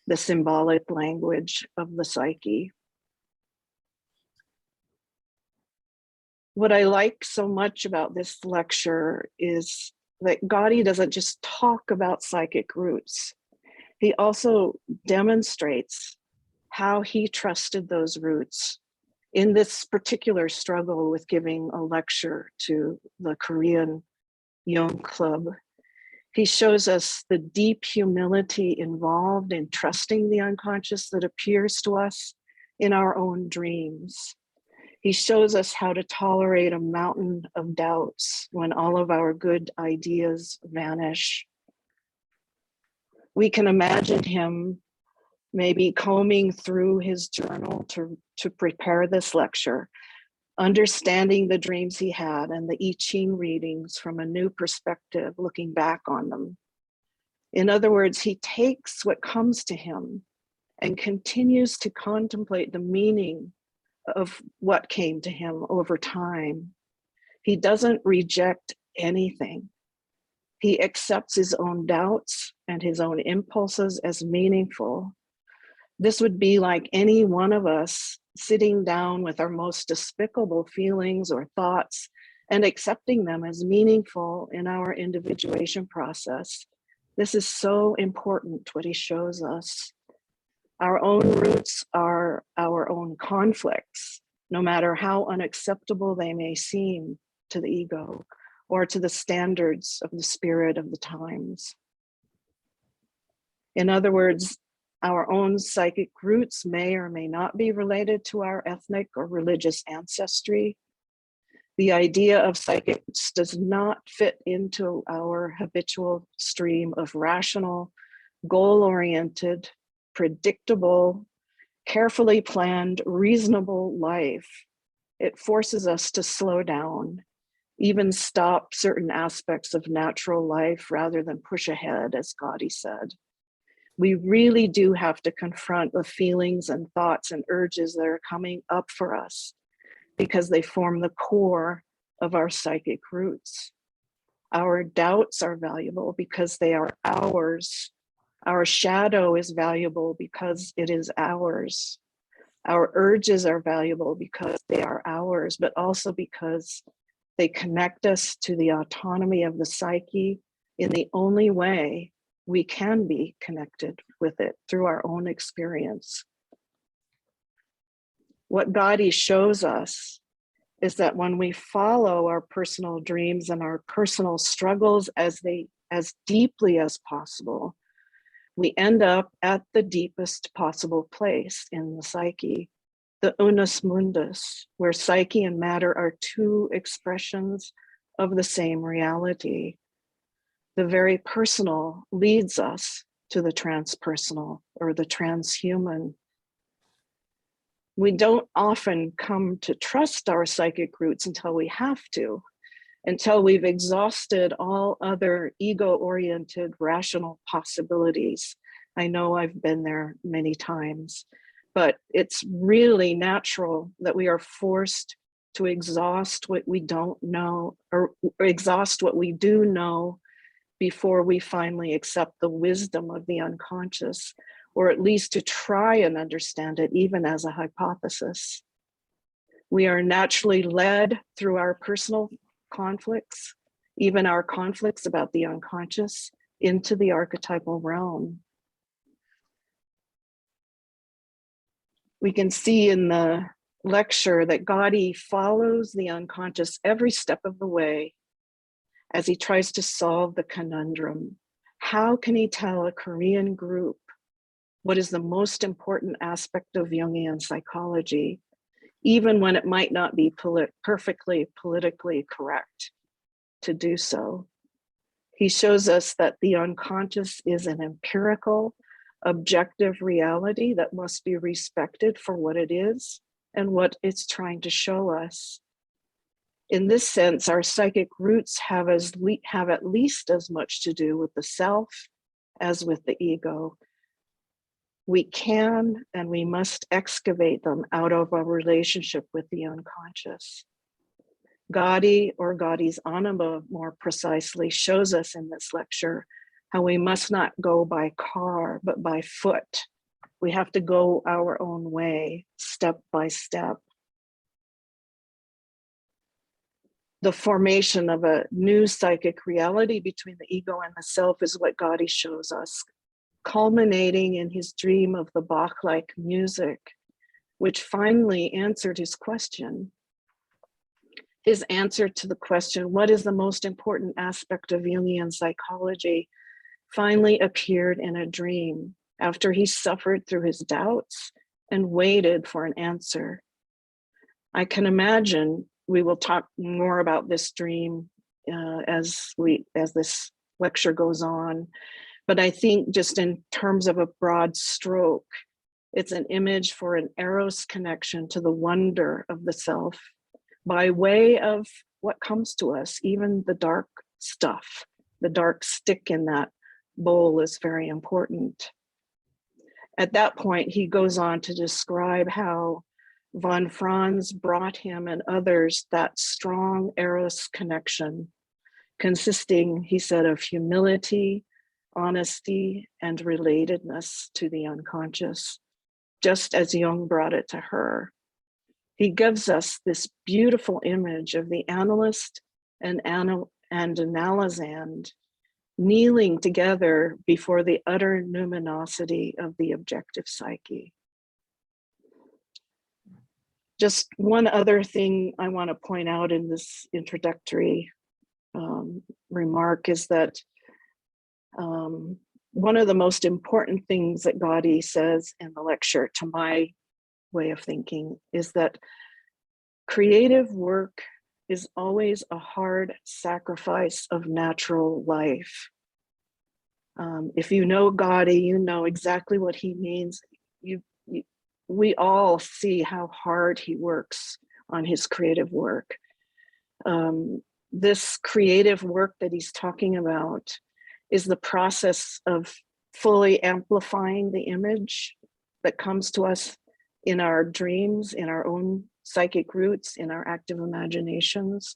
the symbolic language of the psyche. What I like so much about this lecture is that Gotti doesn't just talk about psychic roots. He also demonstrates how he trusted those roots in this particular struggle with giving a lecture to the Korean Jung Club. He shows us the deep humility involved in trusting the unconscious that appears to us in our own dreams. He shows us how to tolerate a mountain of doubts when all of our good ideas vanish. We can imagine him maybe combing through his journal to prepare this lecture, understanding the dreams he had and the I Ching readings from a new perspective, looking back on them. In other words, he takes what comes to him and continues to contemplate the meaning of what came to him over time. He doesn't reject anything. He accepts his own doubts and his own impulses as meaningful. This would be like any one of us sitting down with our most despicable feelings or thoughts and accepting them as meaningful in our individuation process. This is so important, what he shows us. Our own roots are our own conflicts, no matter how unacceptable they may seem to the ego or to the standards of the spirit of the times. In other words, Our own psychic roots may or may not be related to our ethnic or religious ancestry. The idea of psychics does not fit into our habitual stream of rational, goal-oriented, predictable, carefully planned, reasonable life. It forces us to slow down, even stop certain aspects of natural life rather than push ahead, as Gotti said. We really do have to confront the feelings and thoughts and urges that are coming up for us because they form the core of our psychic roots. Our doubts are valuable because they are ours. Our shadow is valuable because it is ours. Our urges are valuable because they are ours, but also because they connect us to the autonomy of the psyche in the only way we can be connected with it, through our own experience. What Gotti shows us is that when we follow our personal dreams and our personal struggles as deeply as possible, we end up at the deepest possible place in the psyche, the unus mundus, where psyche and matter are two expressions of the same reality. The very personal leads us to the transpersonal or the transhuman. We don't often come to trust our psychic roots until we have to, until we've exhausted all other ego-oriented rational possibilities. I know I've been there many times, but it's really natural that we are forced to exhaust what we don't know, or exhaust what we do know, before we finally accept the wisdom of the unconscious, or at least to try and understand it even as a hypothesis. We are naturally led through our personal conflicts, even our conflicts about the unconscious, into the archetypal realm. We can see in the lecture that Gotti follows the unconscious every step of the way as he tries to solve the conundrum. How can he tell a Korean group what is the most important aspect of Jungian psychology, even when it might not be perfectly politically correct to do so? He shows us that the unconscious is an empirical, objective reality that must be respected for what it is and what it's trying to show us. In this sense, our psychic roots have at least as much to do with the self as with the ego. We can and we must excavate them out of our relationship with the unconscious. Gotti, or Gotti's anima more precisely, shows us in this lecture how we must not go by car, but by foot. We have to go our own way, step by step. The formation of a new psychic reality between the ego and the self is what Gotti shows us, culminating in his dream of the Bach-like music, which finally answered his question. His answer to the question, what is the most important aspect of Jungian psychology, finally appeared in a dream after he suffered through his doubts and waited for an answer. I can imagine we will talk more about this dream as this lecture goes on, but I think just in terms of a broad stroke, it's an image for an eros connection to the wonder of the self by way of what comes to us, even the dark stuff. The dark stick in that bowl is very important. At that point, he goes on to describe how von Franz brought him and others that strong eros connection, consisting, he said, of humility, honesty, and relatedness to the unconscious, just as Jung brought it to her. He gives us this beautiful image of the analyst and analysand kneeling together before the utter numinosity of the objective psyche. Just one other thing I want to point out in this introductory remark is that one of the most important things that Gotti says in the lecture, to my way of thinking, is that creative work is always a hard sacrifice of natural life. If you know Gotti, you know exactly what he means. We all see how hard he works on his creative work. This creative work that he's talking about is the process of fully amplifying the image that comes to us in our dreams, in our own psychic roots, in our active imaginations,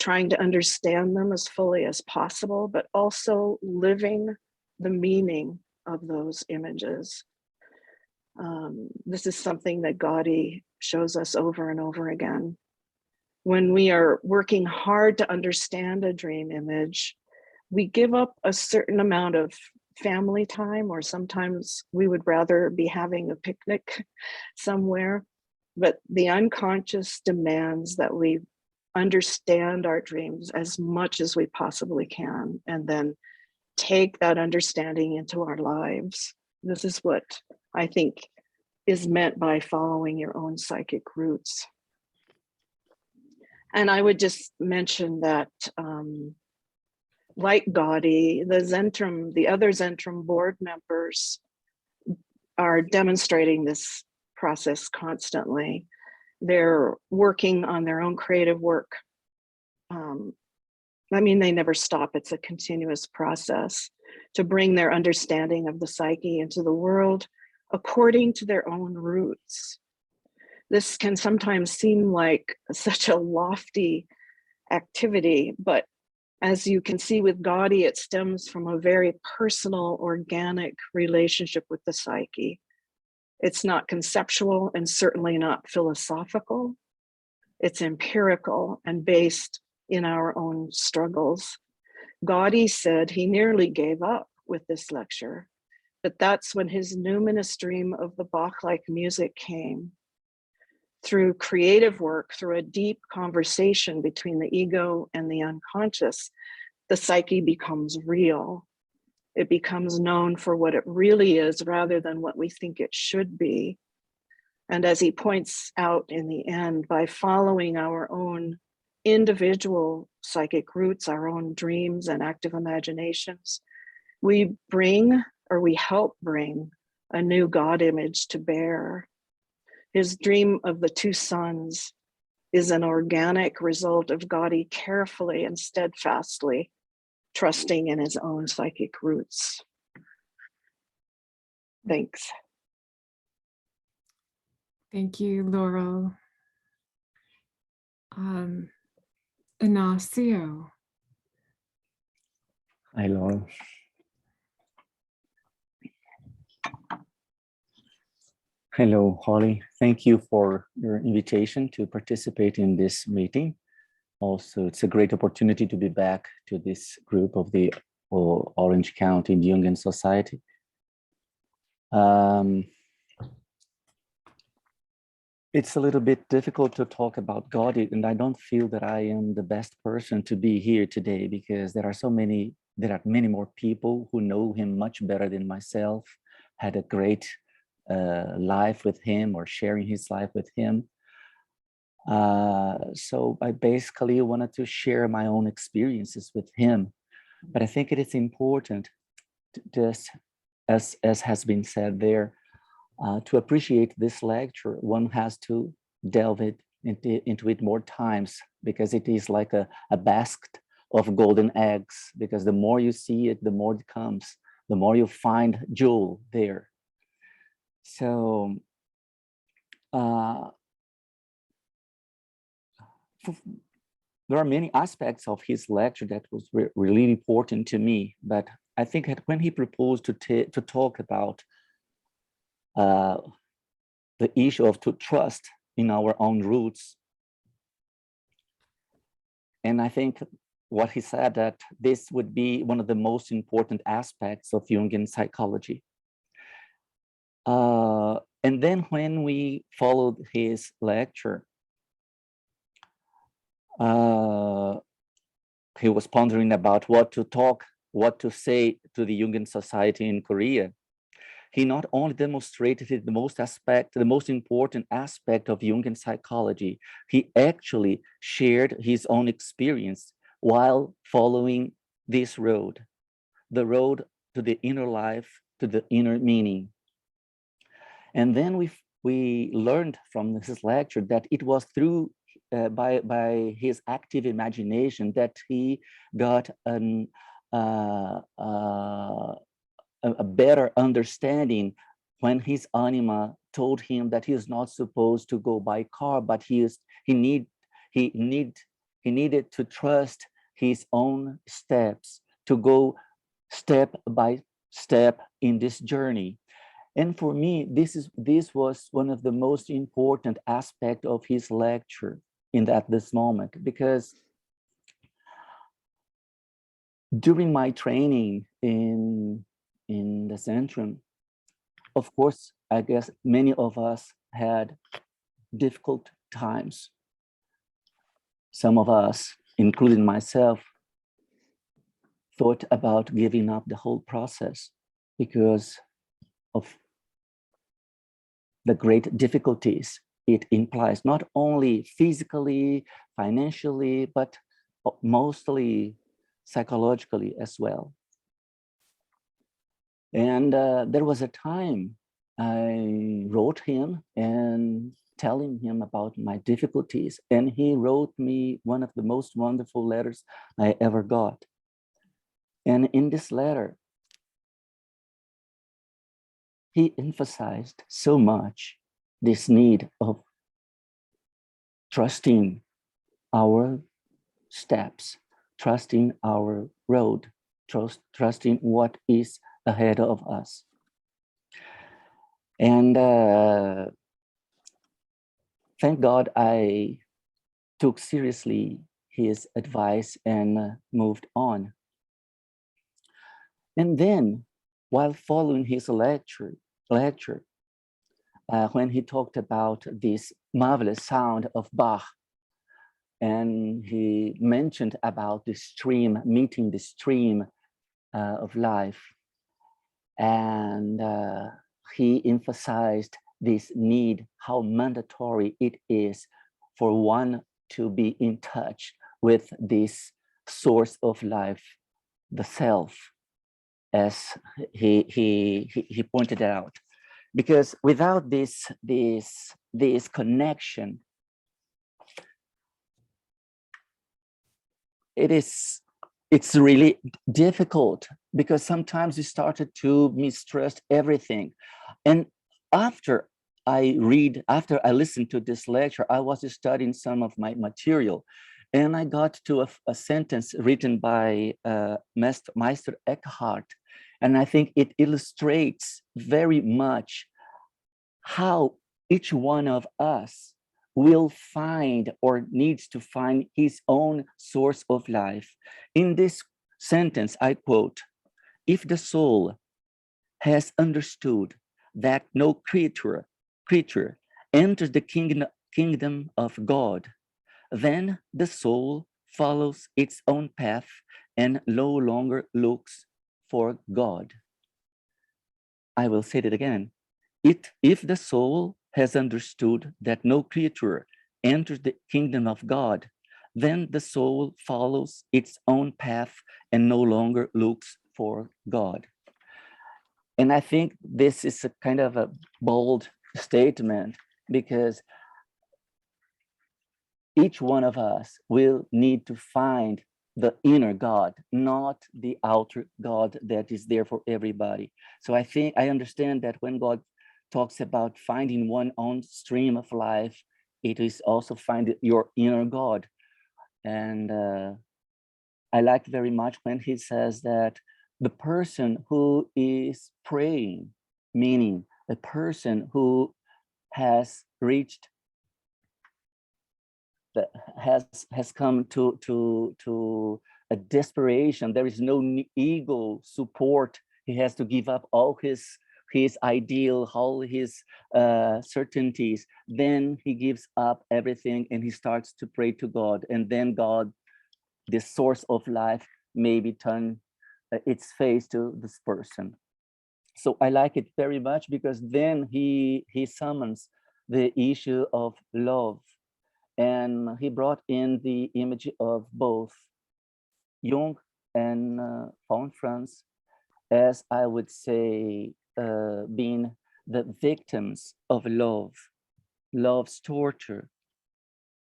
trying to understand them as fully as possible, but also living the meaning of those images. This is something that Gotti shows us over and over again. When we are working hard to understand a dream image, we give up a certain amount of family time, or sometimes we would rather be having a picnic somewhere. But the unconscious demands that we understand our dreams as much as we possibly can, and then take that understanding into our lives. This is what I think is meant by following your own psychic roots. And I would just mention that, like Gotti, the other Zentrum board members are demonstrating this process constantly. They're working on their own creative work. I mean, they never stop. It's a continuous process to bring their understanding of the psyche into the world according to their own roots. This can sometimes seem like such a lofty activity, but as you can see with Gotti, it stems from a very personal, organic relationship with the psyche. It's not conceptual and certainly not philosophical. It's empirical and based in our own struggles. Gotti said he nearly gave up with this lecture, but that's when his numinous dream of the Bach-like music came. Through creative work, through a deep conversation between the ego and the unconscious, the psyche becomes real. It becomes known for what it really is rather than what we think it should be. And as he points out in the end, by following our own individual psychic roots, our own dreams and active imaginations, we help bring a new God image to bear. His dream of the two sons is an organic result of Gotti carefully and steadfastly trusting in his own psychic roots. Thanks. Thank you, Laurel. Ignacio. Hi, Laurel. Hello, Holly. Thank you for your invitation to participate in this meeting. Also, it's a great opportunity to be back to this group of the Orange County Jungian Society. It's a little bit difficult to talk about Gotti, and I don't feel that I am the best person to be here today because there are many more people who know him much better than myself, had a great life with him or sharing his life with him. So I basically wanted to share my own experiences with him. But I think it is important to just, as has been said there, to appreciate this lecture, one has to delve into it more times because it is like a basket of golden eggs, because the more you see it, the more it comes, the more you find jewel there. So there are many aspects of his lecture that was really important to me, but I think that when he proposed to talk about the issue of to trust in our own roots, and I think what he said that this would be one of the most important aspects of Jungian psychology. And then when we followed his lecture, he was pondering about what to talk what to say to the Jungian society in Korea. He not only demonstrated the most important aspect of Jungian psychology, he actually shared his own experience while following this road, the road to the inner life, to the inner meaning. And then we learned from this lecture that it was through by his active imagination that he got a better understanding when his anima told him that he is not supposed to go by car, but he needed to trust his own steps, to go step by step in this journey. And for me, this was one of the most important aspects of his lecture at this moment, because during my training in the Centrum, of course, I guess many of us had difficult times. Some of us, including myself, thought about giving up the whole process because of the great difficulties it implies, not only physically, financially, but mostly psychologically as well. And there was a time I wrote him and telling him about my difficulties, and he wrote me one of the most wonderful letters I ever got. And in this letter, he emphasized so much this need of trusting our steps, trusting our road, trusting what is ahead of us. And thank God I took seriously his advice and moved on. And then, while following his lecture, when he talked about this marvelous sound of Bach, and he mentioned about the stream, meeting the stream of life, and he emphasized this need, how mandatory it is for one to be in touch with this source of life, the self, as he pointed out. Because without this connection, it's really difficult, because sometimes we started to mistrust everything. And after I listened to this lecture, I was studying some of my material, and I got to a sentence written by Meister Eckhart. And I think it illustrates very much how each one of us will find or needs to find his own source of life. In this sentence, I quote, "If the soul has understood that no creature enters the kingdom of God, then the soul follows its own path and no longer looks for God." I will say it again. If the soul has understood that no creature enters the kingdom of God, then the soul follows its own path and no longer looks for God. And I think this is a kind of a bold statement, because each one of us will need to find the inner God, not the outer God that is there for everybody. So I understand that when God talks about finding one's own stream of life, it is also find your inner God. And I like very much when he says that the person who is praying, meaning the person who has reached, that has come to a desperation, there is no ego support, he has to give up all his ideal, all his certainties, then he gives up everything and he starts to pray to God, and then God, the source of life, maybe turn its face to this person. So I like it very much because then he summons the issue of love, and he brought in the image of both Jung and von Franz, as I would say, being the victims of love, love's torture,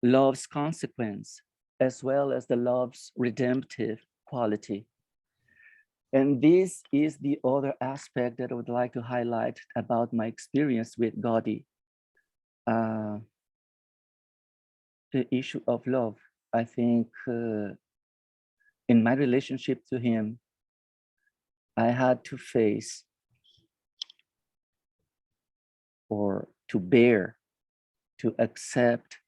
love's consequence, as well as the love's redemptive quality. And this is the other aspect that I would like to highlight about my experience with Gaudi. The issue of love. I think in my relationship to him, I had to face or to bear, to accept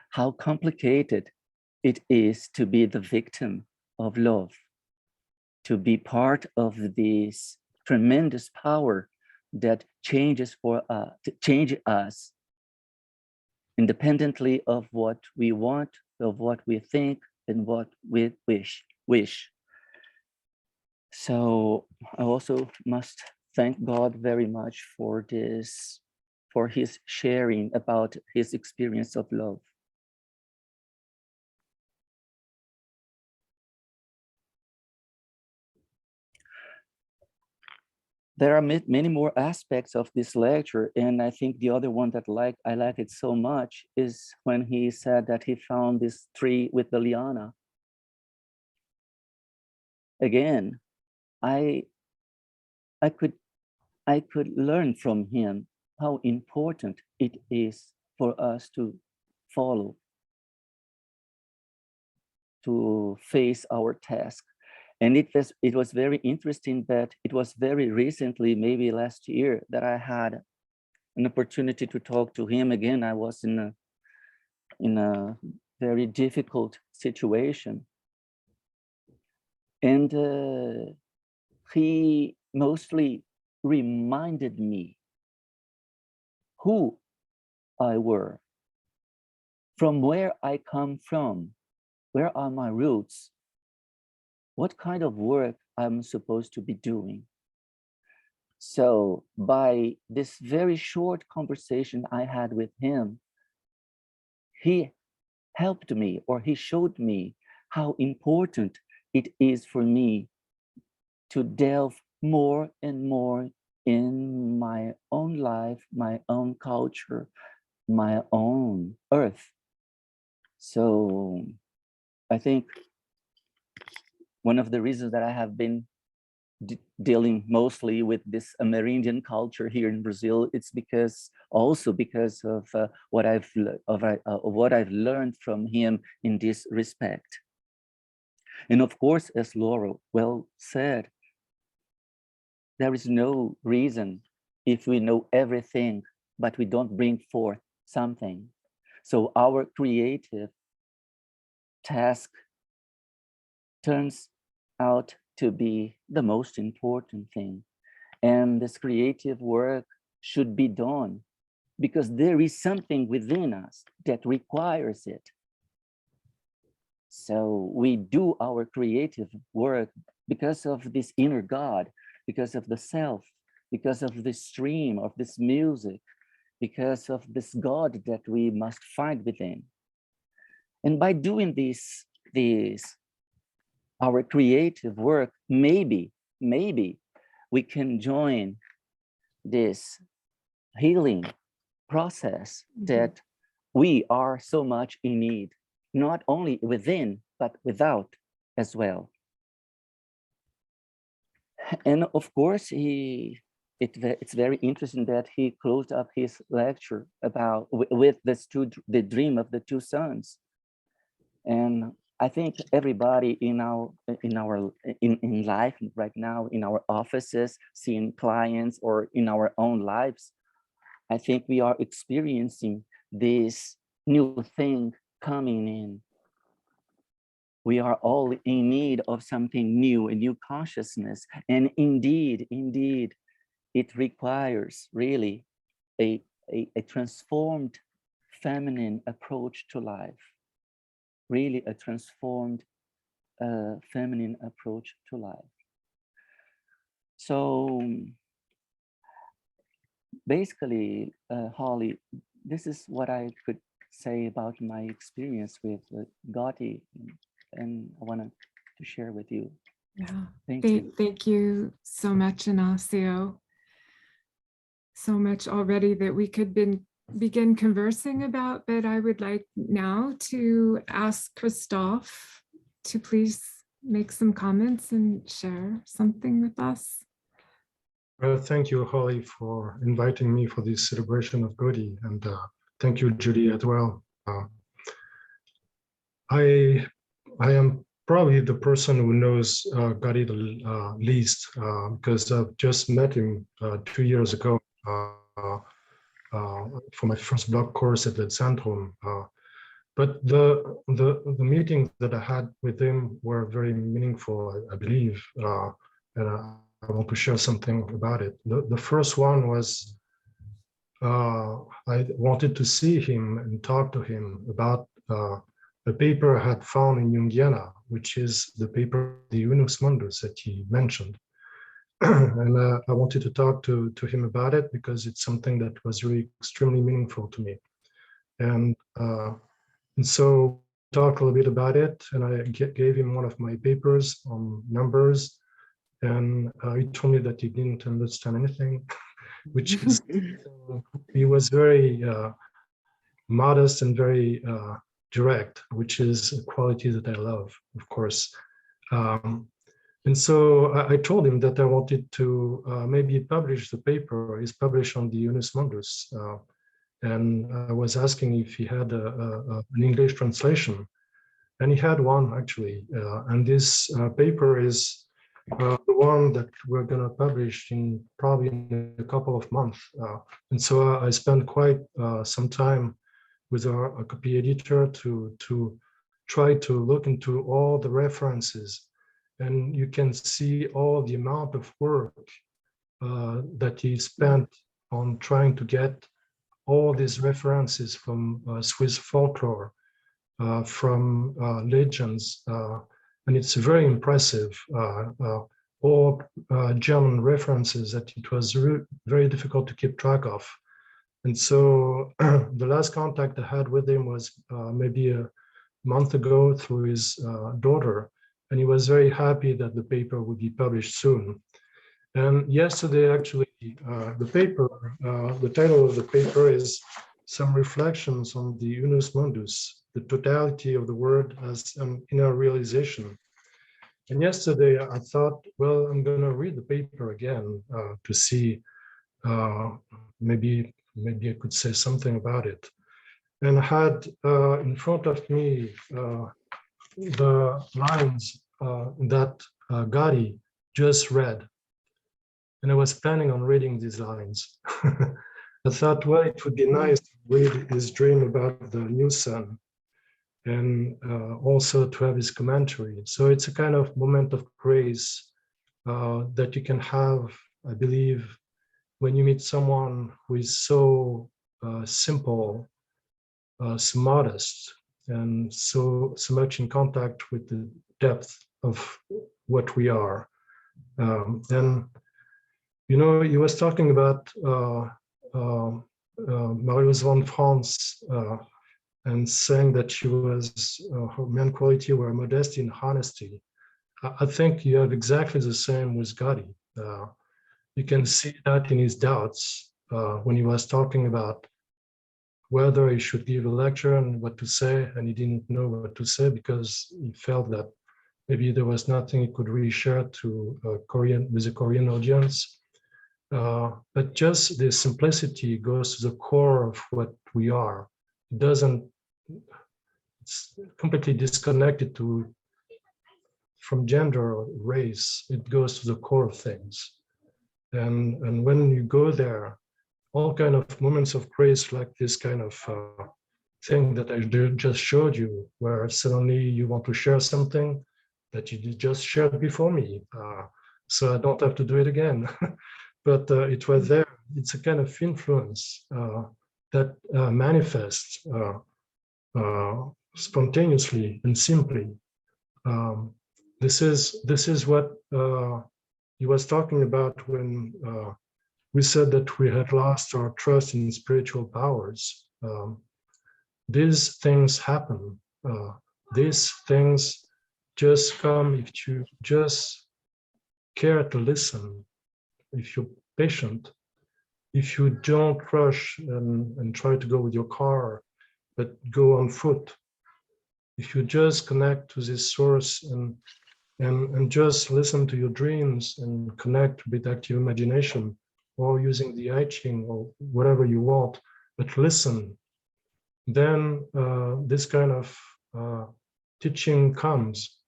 how complicated it is to be the victim of love, to be part of this tremendous power that changes us independently of what we want, of what we think, and what we wish. So I also must thank God very much for this, for his sharing about his experience of love. There are many more aspects of this lecture, and I think the other one that I like it so much is when he said that he found this tree with the liana. Again, I could learn from him how important it is for us to follow, to face our task. And it was very interesting that it was very recently, maybe last year, that I had an opportunity to talk to him again. I was in a very difficult situation. And he mostly reminded me who I were, from where I come from, where are my roots, what kind of work I'm supposed to be doing. So by this very short conversation I had with him, he helped me, or he showed me how important it is for me to delve more and more in my own life, my own culture, my own earth. So I think one of the reasons that I have been dealing mostly with this Amerindian culture here in Brazil, it's also because of what I've learned from him in this respect. And of course, as Laura well said, there is no reason if we know everything, but we don't bring forth something. So our creative task turns out to be the most important thing. And this creative work should be done because there is something within us that requires it. So we do our creative work because of this inner God, because of the self, because of this stream of this music, because of this God that we must find within. And by doing this our creative work, maybe we can join this healing process that we are so much in need, not only within, but without as well. And of course, it's very interesting that he closed up his lecture about with the dream of the two sons. And I think everybody in life right now, in our offices, seeing clients, or in our own lives, I think we are experiencing this new thing coming in. We are all in need of something new, a new consciousness. And indeed, it requires really a transformed feminine approach to life. Really a transformed feminine approach to life. So basically, Holly, this is what I could say about my experience with Gotti, and I wanted to share with you. Yeah. Thank you. Thank you so much, Ignacio. So much already that we could begin conversing about, but I would like now to ask Christophe to please make some comments and share something with us. Well, thank you, Holly, for inviting me for this celebration of Gaudi, and thank you, Judy, as well. I am probably the person who knows Gaudi the least, because I've just met him 2 years ago for my first blog course at the Zentrum. But the meetings that I had with him were very meaningful, I believe, and I want to share something about it. The first one was I wanted to see him and talk to him about a paper I had found in Jungiana, which is the paper, the Unus Mundus, that he mentioned. And I wanted to talk to him about it because it's something that was really extremely meaningful to me. And so talked a little bit about it, and I gave him one of my papers on numbers, and he told me that he didn't understand anything, which is, he was very modest and very direct, which is a quality that I love, of course. And so I told him that I wanted to maybe publish the paper. It's published on the Unus Mundus. And I was asking if he had an English translation. And he had one, actually. And this paper is the one that we're going to publish in probably in a couple of months. And so I spent quite some time with our copy editor to try to look into all the references. And you can see all the amount of work that he spent on trying to get all these references from Swiss folklore, from legends, and it's very impressive. All German references that it was very difficult to keep track of. And so the last contact I had with him was maybe a month ago through his daughter, and he was very happy that the paper would be published soon. And yesterday, actually, the paper, the title of the paper is Some Reflections on the Unus Mundus, the totality of the word as an inner realization. And yesterday I thought, well, I'm going to read the paper again to see maybe I could say something about it. And I had in front of me the lines that Gotti just read. And I was planning on reading these lines. I thought, well, it would be nice to read his dream about the new sun and also to have his commentary. So it's a kind of moment of grace that you can have, I believe, when you meet someone who is so simple, so modest, and so much in contact with the depth of what we are. And you know, he was talking about Marius von Franz and saying that she was, her main quality were modesty and honesty. I think you have exactly the same with Gotti. You can see that in his doubts when he was talking about whether he should give a lecture and what to say, and he didn't know what to say because he felt that maybe there was nothing he could really share to with a Korean audience. But just the simplicity goes to the core of what we are. It doesn't, it's completely disconnected from gender or race. It goes to the core of things. And when you go there, all kind of moments of grace like this kind of thing that I just showed you, where suddenly you want to share something that you just shared before me. So I don't have to do it again. But it was there. It's a kind of influence that manifests spontaneously and simply. this is what he was talking about when we said that we had lost our trust in spiritual powers. These things happen. These things just come if you just care to listen, if you're patient, if you don't rush and try to go with your car, but go on foot. If you just connect to this source and just listen to your dreams and connect with active imagination, or using the I Ching or whatever you want, but listen, then this kind of teaching comes.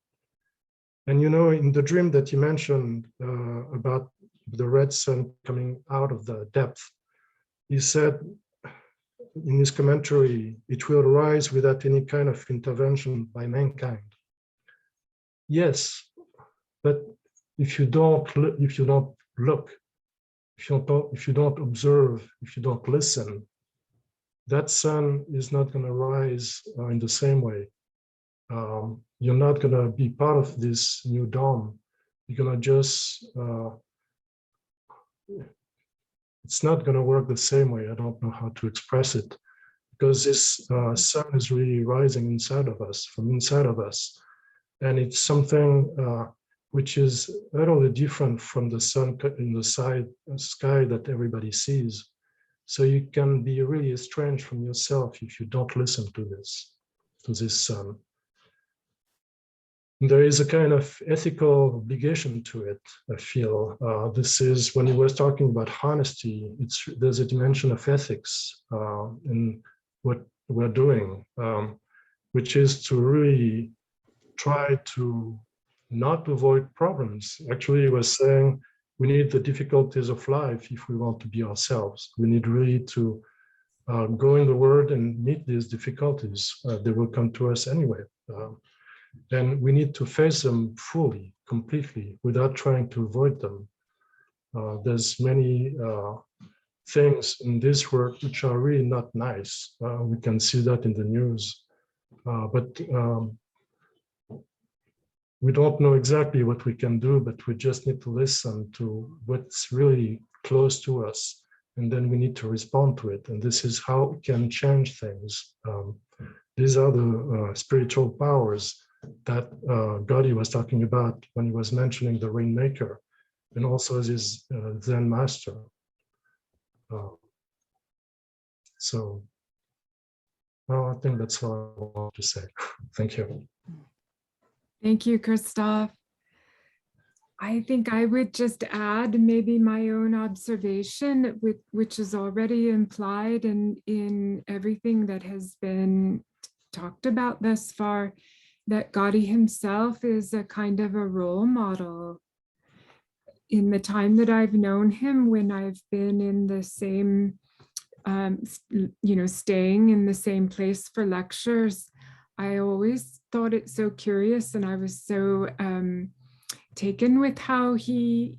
And you know, in the dream that you mentioned about the red sun coming out of the depth, he said in his commentary, it will arise without any kind of intervention by mankind. Yes, but if you don't look, if you don't observe, if you don't listen, that sun is not going to rise in the same way. You're not going to be part of this new dawn. You're going to just, it's not going to work the same way. I don't know how to express it, because this sun is really rising inside of us, from inside of us. And it's something which is utterly different from the sun in the sky that everybody sees. So you can be really estranged from yourself if you don't listen to this sun. There is a kind of ethical obligation to it, I feel. This is, when he was talking about honesty, there's a dimension of ethics in what we're doing, which is to really try to not avoid problems. Actually, he was saying we need the difficulties of life if we want to be ourselves. We need really to go in the world and meet these difficulties. They will come to us anyway. And we need to face them fully, completely, without trying to avoid them. There's many things in this world which are really not nice. We can see that in the news. But we don't know exactly what we can do, but we just need to listen to what's really close to us. And then we need to respond to it. And this is how we can change things. These are the spiritual powers that Gotthilf was talking about when he was mentioning the rainmaker, and also his Zen master. So I think that's all I want to say. Thank you. Thank you, Christophe. I think I would just add maybe my own observation, which is already implied in everything that has been talked about thus far, that Gotthilf himself is a kind of a role model. In the time that I've known him, when I've been in the same, staying in the same place for lectures, I always thought it so curious, and I was so taken with how he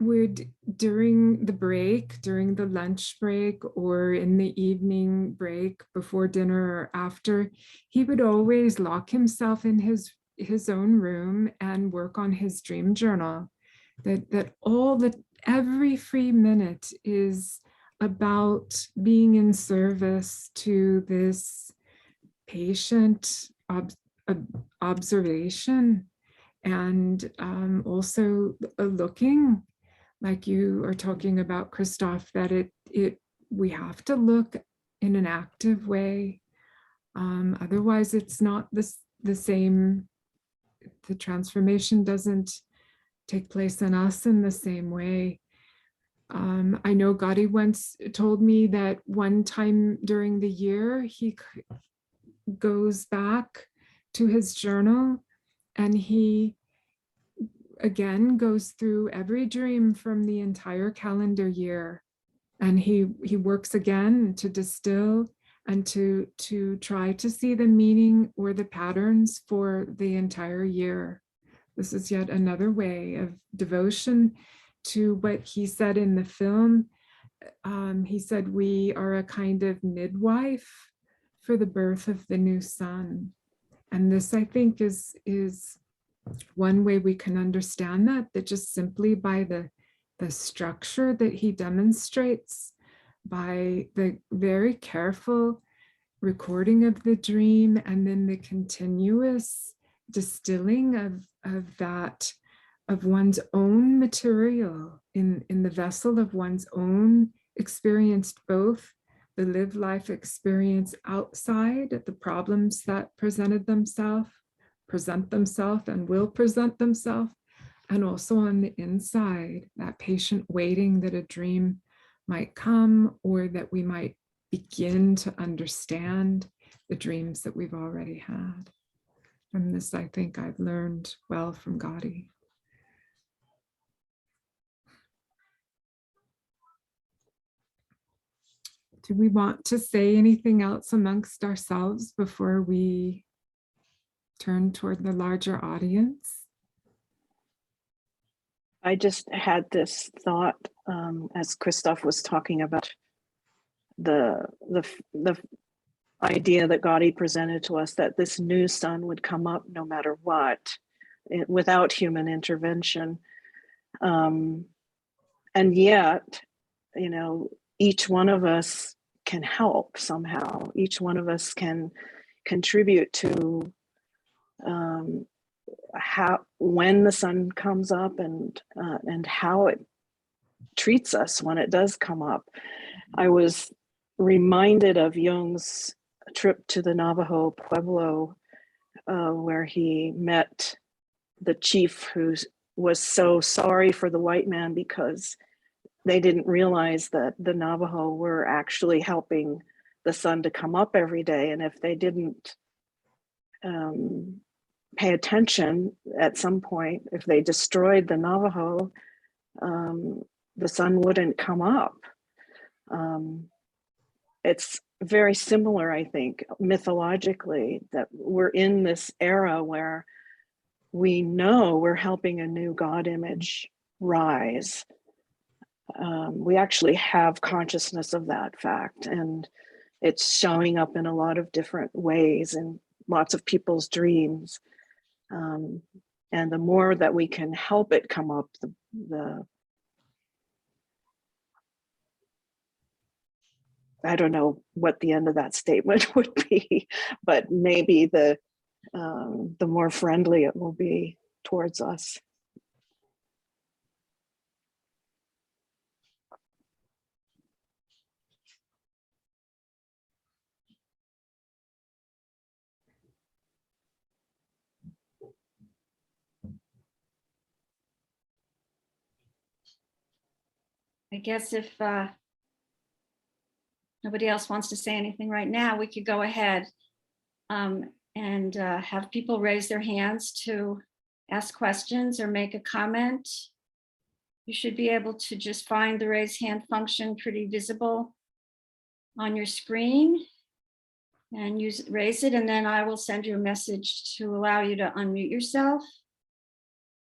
would, during the lunch break or in the evening break before dinner or after, he would always lock himself in his own room and work on his dream journal. That every free minute is about being in service to this patient observation, and also looking, like you are talking about, Christophe, that we have to look in an active way. Otherwise, it's not the same. The transformation doesn't take place in us in the same way. I know Gotthilf once told me that one time during the year, he goes back to his journal and he again goes through every dream from the entire calendar year, and he works again to distill and to try to see the meaning or the patterns for the entire year. This is yet another way of devotion to what he said in the film. He said we are a kind of midwife for the birth of the new sun. And this, I think, is one way we can understand that just simply by the structure that he demonstrates, by the very careful recording of the dream, and then the continuous distilling of one's own material in the vessel of one's own experience, both the lived life experience outside, the problems that present themselves and will present themselves, and also on the inside, that patient waiting that a dream might come, or that we might begin to understand the dreams that we've already had. From this, I think I've learned well from Gotti. Do we want to say anything else amongst ourselves before we turn toward the larger audience? I just had this thought as Christoph was talking about the idea that Gotti presented to us, that this new sun would come up no matter what, without human intervention. And yet, you know, each one of us can help somehow. Each one of us can contribute to when the sun comes up, and how it treats us when it does come up. I was reminded of Jung's trip to the Navajo Pueblo, where he met the chief who was so sorry for the white man because they didn't realize that the Navajo were actually helping the sun to come up every day. And if they didn't pay attention at some point, if they destroyed the Navajo, the sun wouldn't come up. It's very similar, I think, mythologically, that we're in this era where we know we're helping a new God image rise. We actually have consciousness of that fact, and it's showing up in a lot of different ways in lots of people's dreams. And the more that we can help it come up, I don't know what the end of that statement would be, but maybe the more friendly it will be towards us. I guess if nobody else wants to say anything right now, we could go ahead and have people raise their hands to ask questions or make a comment. You should be able to just find the raise hand function pretty visible on your screen and raise it, and then I will send you a message to allow you to unmute yourself.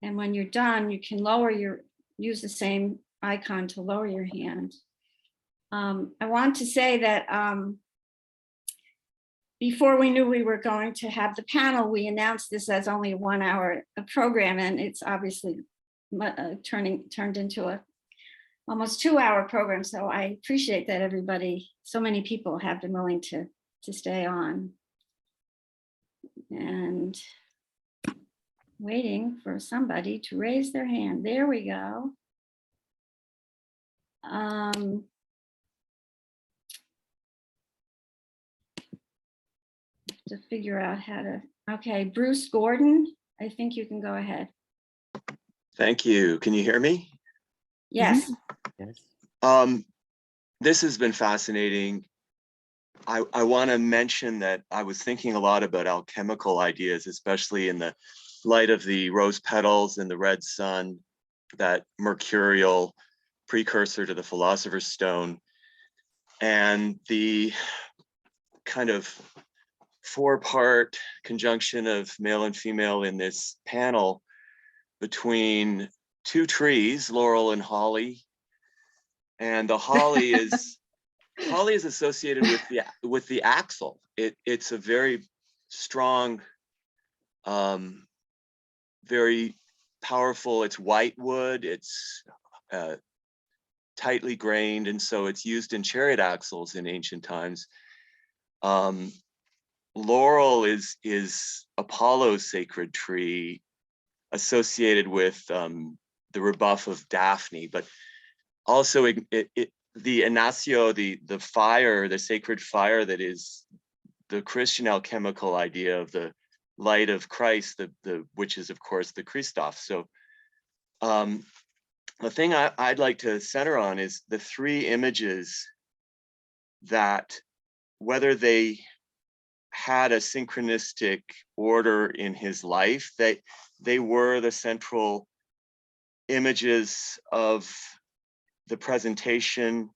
And when you're done, you can use the same icon to lower your hand. I want to say that before we knew we were going to have the panel, we announced this as only a 1 hour program, and it's obviously turned into a almost 2 hour program. So I appreciate that so many people have been willing to stay on. And waiting for somebody to raise their hand. There we go. To figure out how to, okay, Bruce Gordon, I think you can go ahead. Thank you. Can you hear me? Yes. Yes. This has been fascinating. I want to mention that I was thinking a lot about alchemical ideas, especially in the light of the rose petals and the red sun, that mercurial precursor to the philosopher's stone, and the kind of 4-part conjunction of male and female in this panel between 2 trees, laurel and holly. And the holly is associated with the axle. It's a very strong very powerful. It's white wood, it's tightly grained, and so it's used in chariot axles in ancient times. Laurel is Apollo's sacred tree, associated with the rebuff of Daphne, but also the Ignacio, the fire, the sacred fire that is the Christian alchemical idea of the light of Christ, which is of course the Christoph. So the thing I'd like to center on is the three images that, whether they had a synchronistic order in his life, they were the central images of the presentation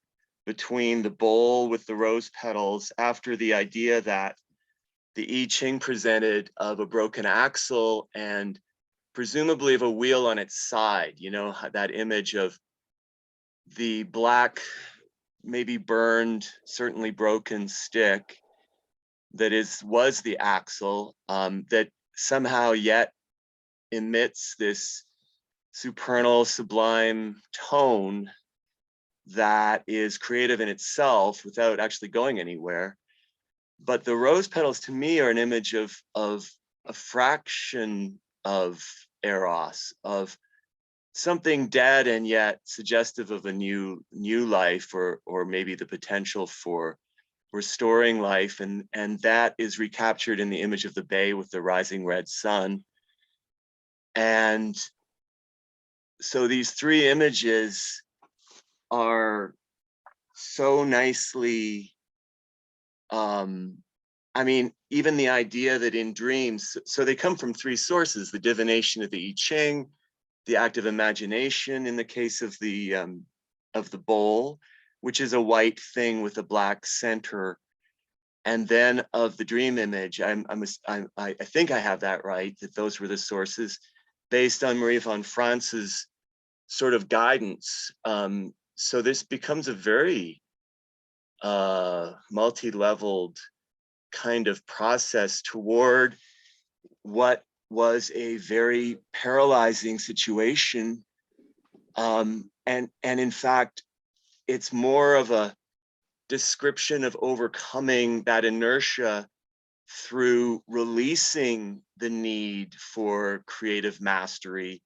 between the bowl with the rose petals, after the idea that the I Ching presented of a broken axle and presumably of a wheel on its side, you know, that image of the black, maybe burned, certainly broken stick that was the axle, that somehow yet emits this supernal, sublime tone that is creative in itself without actually going anywhere. But the rose petals to me are an image of a fraction of eros, of something dead and yet suggestive of a new life, or maybe the potential for restoring life, and that is recaptured in the image of the bay with the rising red sun. And so these three images are so nicely, I mean, even the idea that in dreams, so they come from three sources: the divination of the I Ching, the active imagination in the case of the bowl, which is a white thing with a black center, and then of the dream image. I think I have that right, that those were the sources based on Marie von Franz's sort of guidance. So this becomes a very multi-leveled kind of process toward what was a very paralyzing situation. And in fact, it's more of a description of overcoming that inertia through releasing the need for creative mastery,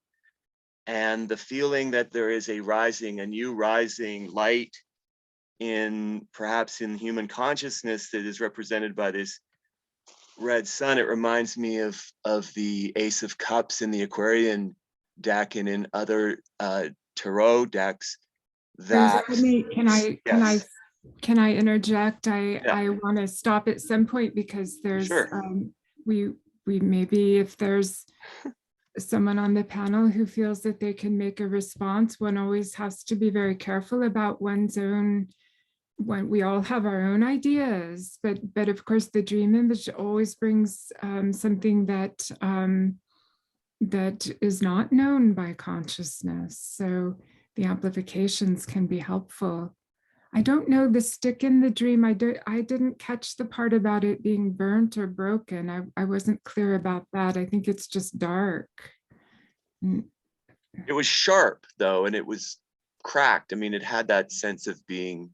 and the feeling that there is a new rising light perhaps in human consciousness that is represented by this red sun. It reminds me of the Ace of Cups in the Aquarian deck and in other tarot decks. That Can I interject? I want to stop at some point, because there's we maybe, if there's someone on the panel who feels that they can make a response, one always has to be very careful about one's own. When we all have our own ideas, but of course the dream image always brings something that that is not known by consciousness. So the amplifications can be helpful. I don't know the stick in the dream. I didn't catch the part about it being burnt or broken. I wasn't clear about that. I think it's just dark. It was sharp though, and it was cracked. I mean, it had that sense of being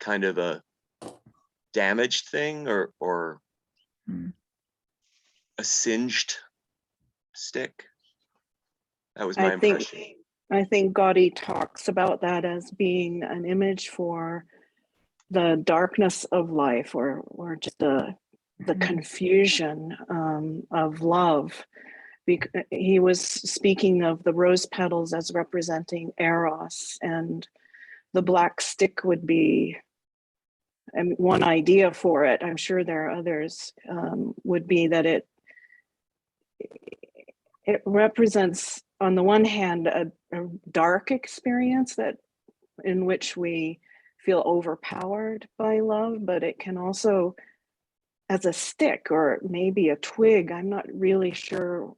kind of a damaged thing, or a singed stick. That was my impression. I think Gotti talks about that as being an image for the darkness of life, or just the confusion of love. He was speaking of the rose petals as representing eros, and the black stick would be, and one idea for it, I'm sure there are others, would be that it represents, on the one hand, a dark experience in which we feel overpowered by love, but it can also, as a stick or maybe a twig, I'm not really sure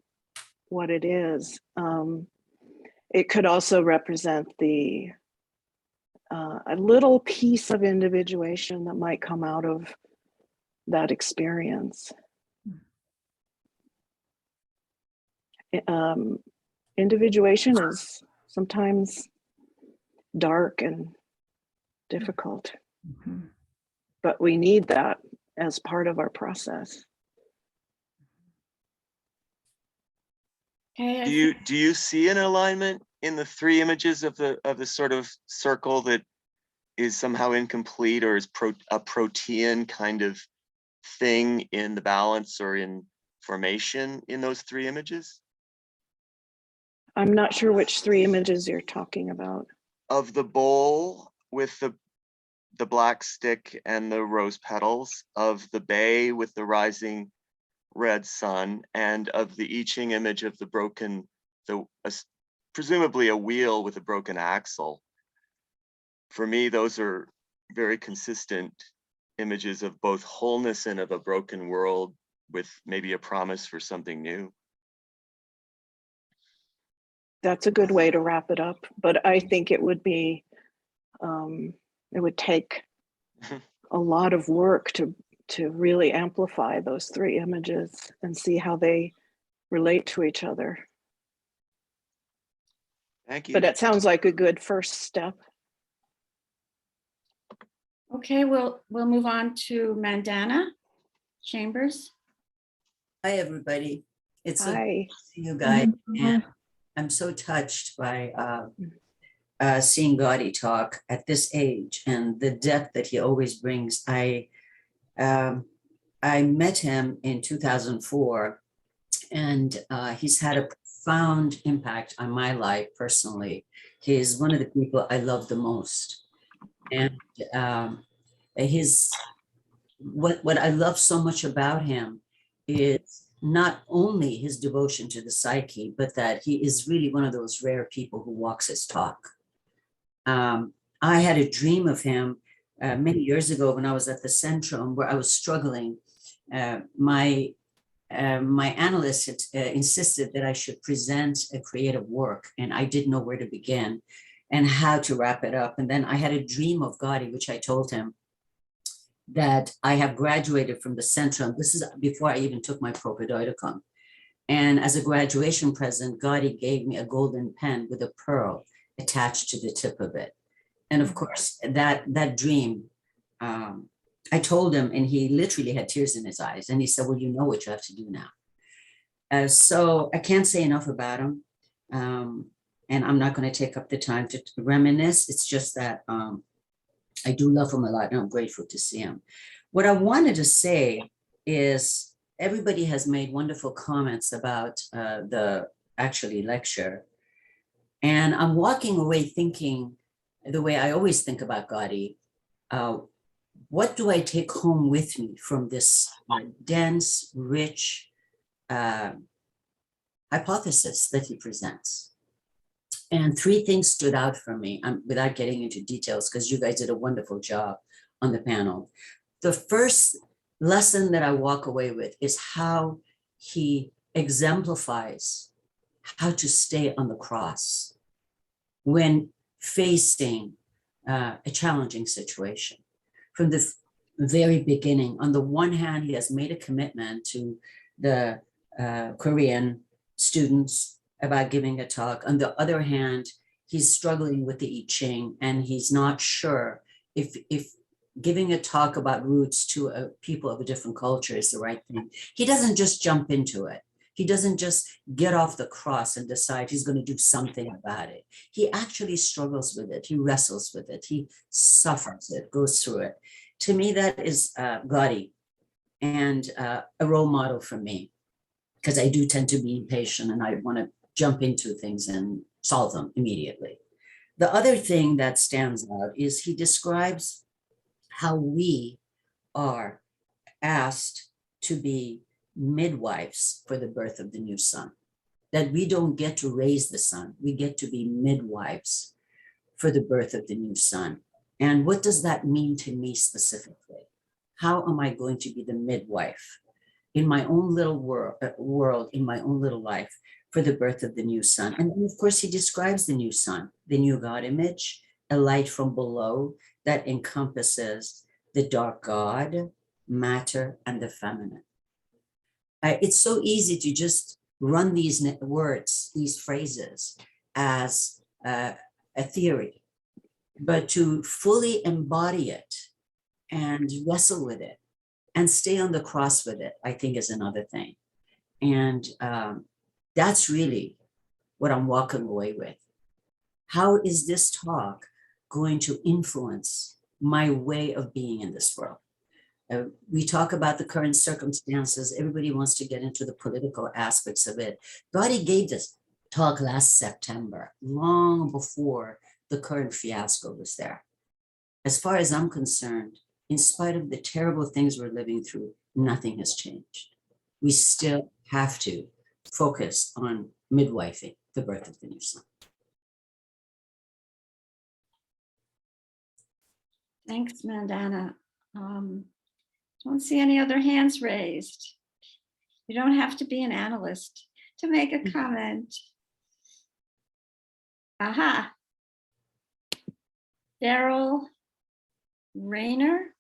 what it is. It could also represent a little piece of individuation that might come out of that experience. individuation is sometimes dark and difficult, Mhm. but we need that as part of our process. Okay, Do you see an alignment in the three images of the sort of circle that is somehow incomplete, or is a protean kind of thing in the balance or in formation in those three images? I'm not sure which three images you're talking about. Of the bowl with the black stick and the rose petals, of the bay with the rising red sun, and of the I Ching image of the broken, presumably a wheel with a broken axle. For me, those are very consistent images of both wholeness and of a broken world with maybe a promise for something new. That's a good way to wrap it up, but I think it would be, it would take a lot of work to really amplify those three images and see how they relate to each other. Thank you. But it sounds like a good first step. okay, we'll move on to Mandana Chambers. Hi, everybody. It's so good Hi. to see you guys. Mhm. And I'm so touched by seeing Gotti talk at this age and the depth that he always brings. I met him in 2004, and he's had a profound impact on my life personally. He's one of the people I love the most. And what I love so much about him is not only his devotion to the psyche, but that he is really one of those rare people who walks his talk. I had a dream of him many years ago when I was at the Centrum, where I was struggling. My analyst had, insisted that I should present a creative work, and I didn't know where to begin and how to wrap it up. And then I had a dream of Gotti, which I told him that I have graduated from the Centrum. This is before I even took my propaedeuticum. And as a graduation present, Gotti gave me a golden pen with a pearl attached to the tip of it. And of course, that dream, I told him, and he literally had tears in his eyes. And he said, well, you know what you have to do now. So I can't say enough about him. And I'm not going to take up the time to reminisce. It's just that I do love him a lot, and I'm grateful to see him. What I wanted to say is everybody has made wonderful comments about the lecture. And I'm walking away thinking the way I always think about Gotti. What do I take home with me from this dense, rich hypothesis that he presents? And three things stood out for me, without getting into details, because you guys did a wonderful job on the panel. The first lesson that I walk away with is how he exemplifies how to stay on the cross when facing a challenging situation. From the very beginning, on the one hand, he has made a commitment to the Korean students about giving a talk. On the other hand, he's struggling with the I Ching, and he's not sure if giving a talk about roots to people of a different culture is the right thing. He doesn't just jump into it. He doesn't just get off the cross and decide he's going to do something about it. He actually struggles with it. He wrestles with it. He suffers it, goes through it. To me, that is Gotti, and a role model for me, because I do tend to be impatient and I want to jump into things and solve them immediately. The other thing that stands out is he describes how we are asked to be midwives for the birth of the new son, that we don't get to raise the son, we get to be midwives for the birth of the new son. And what does that mean to me specifically? How am I going to be the midwife in my own little world, in my own little life, for the birth of the new son? And then, of course, he describes the new son, the new God image, a light from below that encompasses the dark God, matter, and the feminine. It's so easy to just run these words, these phrases as a theory, but to fully embody it and wrestle with it and stay on the cross with it, I think is another thing. And that's really what I'm walking away with. How is this talk going to influence my way of being in this world? We talk about the current circumstances. Everybody wants to get into the political aspects of it. Gotti gave this talk last September, long before the current fiasco was there. As far as I'm concerned, in spite of the terrible things we're living through, nothing has changed. We still have to focus on midwifing the birth of the new son. Thanks, Mandana. Don't see any other hands raised. You don't have to be an analyst to make a comment. Aha. Daryl Rayner.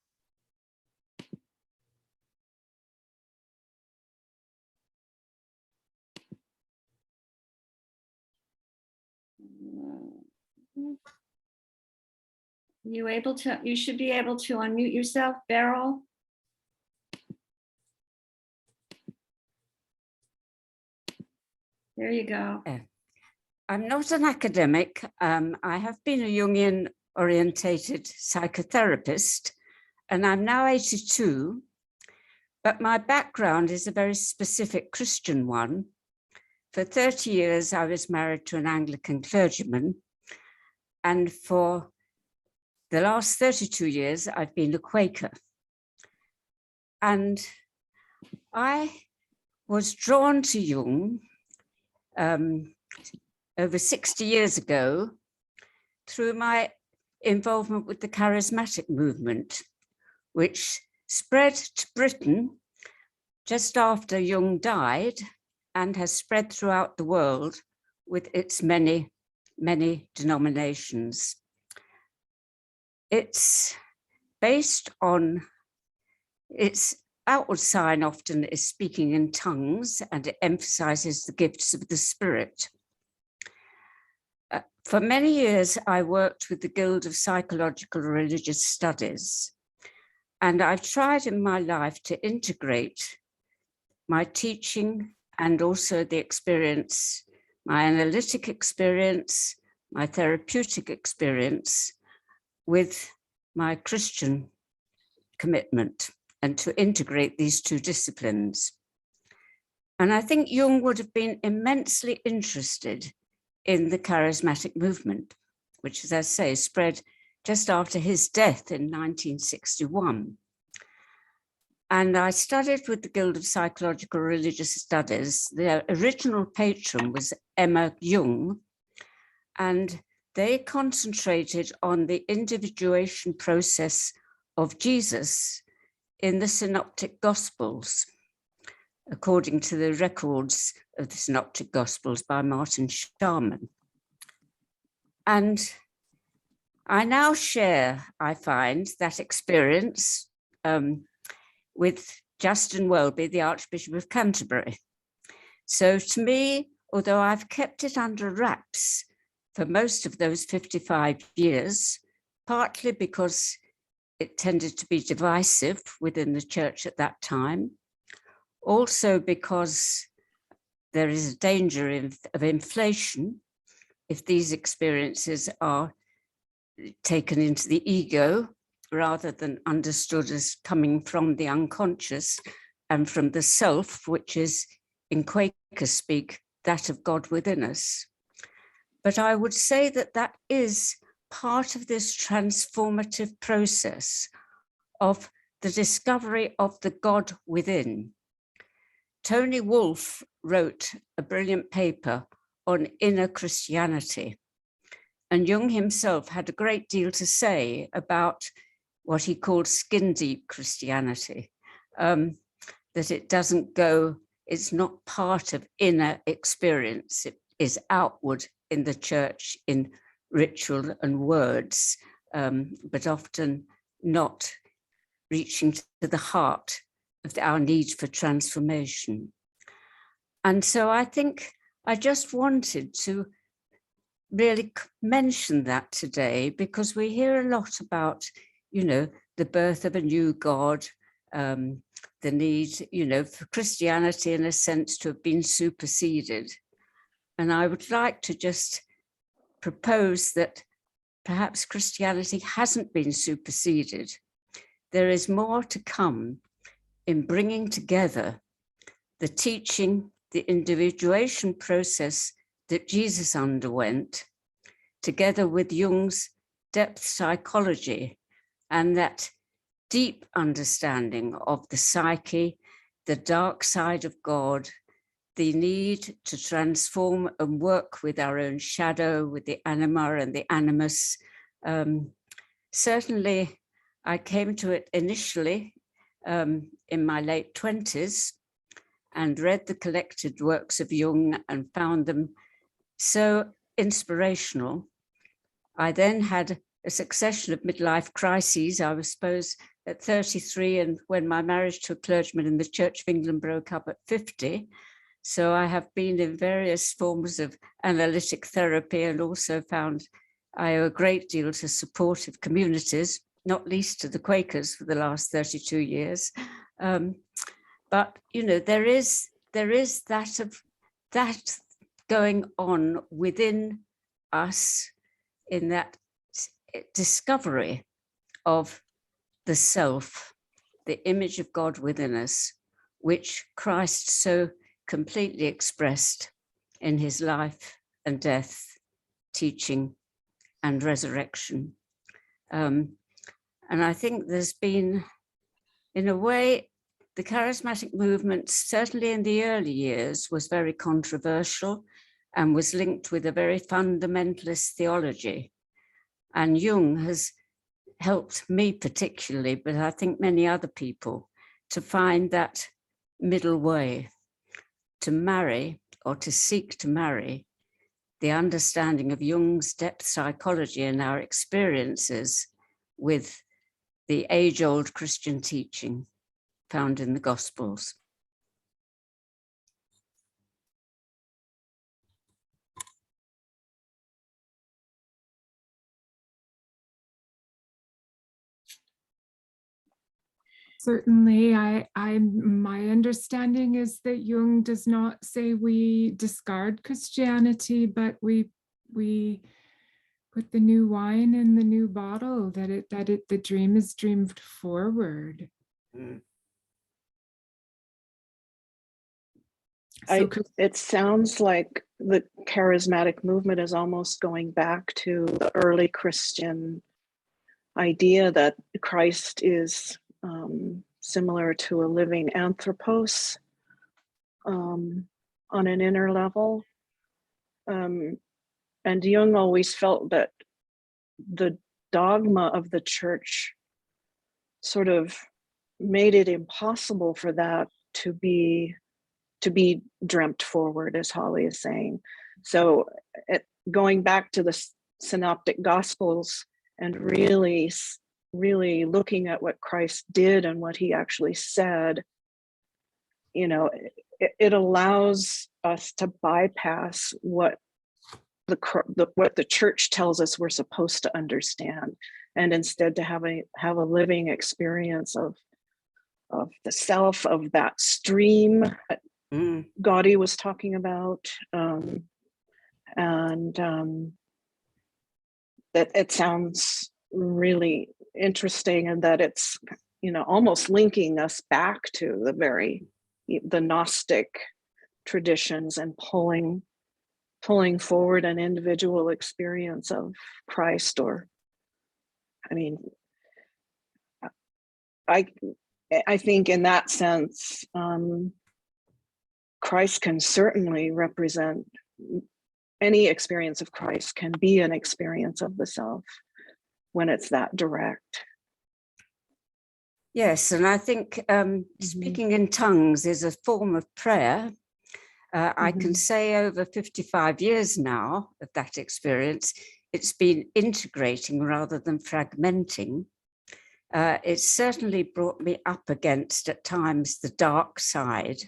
You should be able to unmute yourself, Beryl. There you go. I'm not an academic. I have been a Jungian orientated psychotherapist, and I'm now 82, but my background is a very specific Christian one. For 30 years, I was married to an Anglican clergyman, and for the last 32 years, I've been a Quaker. And I was drawn to Jung over 60 years ago through my involvement with the charismatic movement, which spread to Britain just after Jung died and has spread throughout the world with its many, many denominations. It's based on its outward sign often is speaking in tongues, and it emphasizes the gifts of the Spirit. For many years, I worked with the Guild of Psychological Religious Studies, and I've tried in my life to integrate my teaching and also the experience, my analytic experience, my therapeutic experience with my Christian commitment, and to integrate these two disciplines. And I think Jung would have been immensely interested in the charismatic movement, which, as I say, spread just after his death in 1961. And I studied with the Guild of Psychological Religious Studies. Their original patron was Emma Jung, and they concentrated on the individuation process of Jesus in the Synoptic Gospels, according to the records of the Synoptic Gospels by Martin Sharman. And I now share, I find, that experience with Justin Welby, the Archbishop of Canterbury. So to me, although I've kept it under wraps for most of those 55 years, partly because it tended to be divisive within the church at that time, also because there is a danger of inflation if these experiences are taken into the ego rather than understood as coming from the unconscious and from the self, which is, in Quaker speak, that of God within us. But I would say that that is part of this transformative process of the discovery of the God within. Tony Wolff wrote a brilliant paper on inner Christianity, and Jung himself had a great deal to say about what he called skin deep Christianity, that it doesn't go, it's not part of inner experience, it is outward in the church in ritual and words, but often not reaching to the heart of our need for transformation. And so I think I just wanted to really mention that today, because we hear a lot about, you know, the birth of a new God, the need, you know, for Christianity in a sense to have been superseded. And I would like to just propose that perhaps Christianity hasn't been superseded. There is more to come in bringing together the teaching, the individuation process that Jesus underwent, together with Jung's depth psychology and that deep understanding of the psyche, the dark side of God, the need to transform and work with our own shadow, with the anima and the animus. Certainly, I came to it initially in my late 20s and read the collected works of Jung and found them so inspirational. I then had a succession of midlife crises. I was supposed at 33, and when my marriage to a clergyman in the Church of England broke up at 50. So I have been in various forms of analytic therapy and also found I owe a great deal to supportive communities, not least to the Quakers for the last 32 years. But, you know, there is that going on within us in that discovery of the self, the image of God within us, which Christ so completely expressed in his life and death, teaching and resurrection. And I think there's been, in a way, the charismatic movement, certainly in the early years, was very controversial and was linked with a very fundamentalist theology. And Jung has helped me particularly, but I think many other people, to find that middle way, to marry or to seek to marry the understanding of Jung's depth psychology and our experiences with the age-old Christian teaching found in the Gospels. Certainly, my understanding is that Jung does not say we discard Christianity, but we put the new wine in the new bottle, that the dream is dreamed forward. Mm. It sounds like the charismatic movement is almost going back to the early Christian idea that Christ is similar to a living anthropos on an inner level. And Jung always felt that the dogma of the church sort of made it impossible for that to be dreamt forward, as Holly is saying. So going back to the synoptic gospels and really looking at what Christ did and what he actually said, you know, it allows us to bypass what the church tells us we're supposed to understand, and instead to have a living experience of the self, of that stream that Gotti was talking about, and that it sounds really interesting, and that it's, you know, almost linking us back to the Gnostic traditions and pulling forward an individual experience of Christ. Or, I mean, I think in that sense, Christ can certainly represent, any experience of Christ can be an experience of the self when it's that direct. Yes, and I think speaking in tongues is a form of prayer. I can say over 55 years now of that experience, it's been integrating rather than fragmenting. It's certainly brought me up against, at times, the dark side,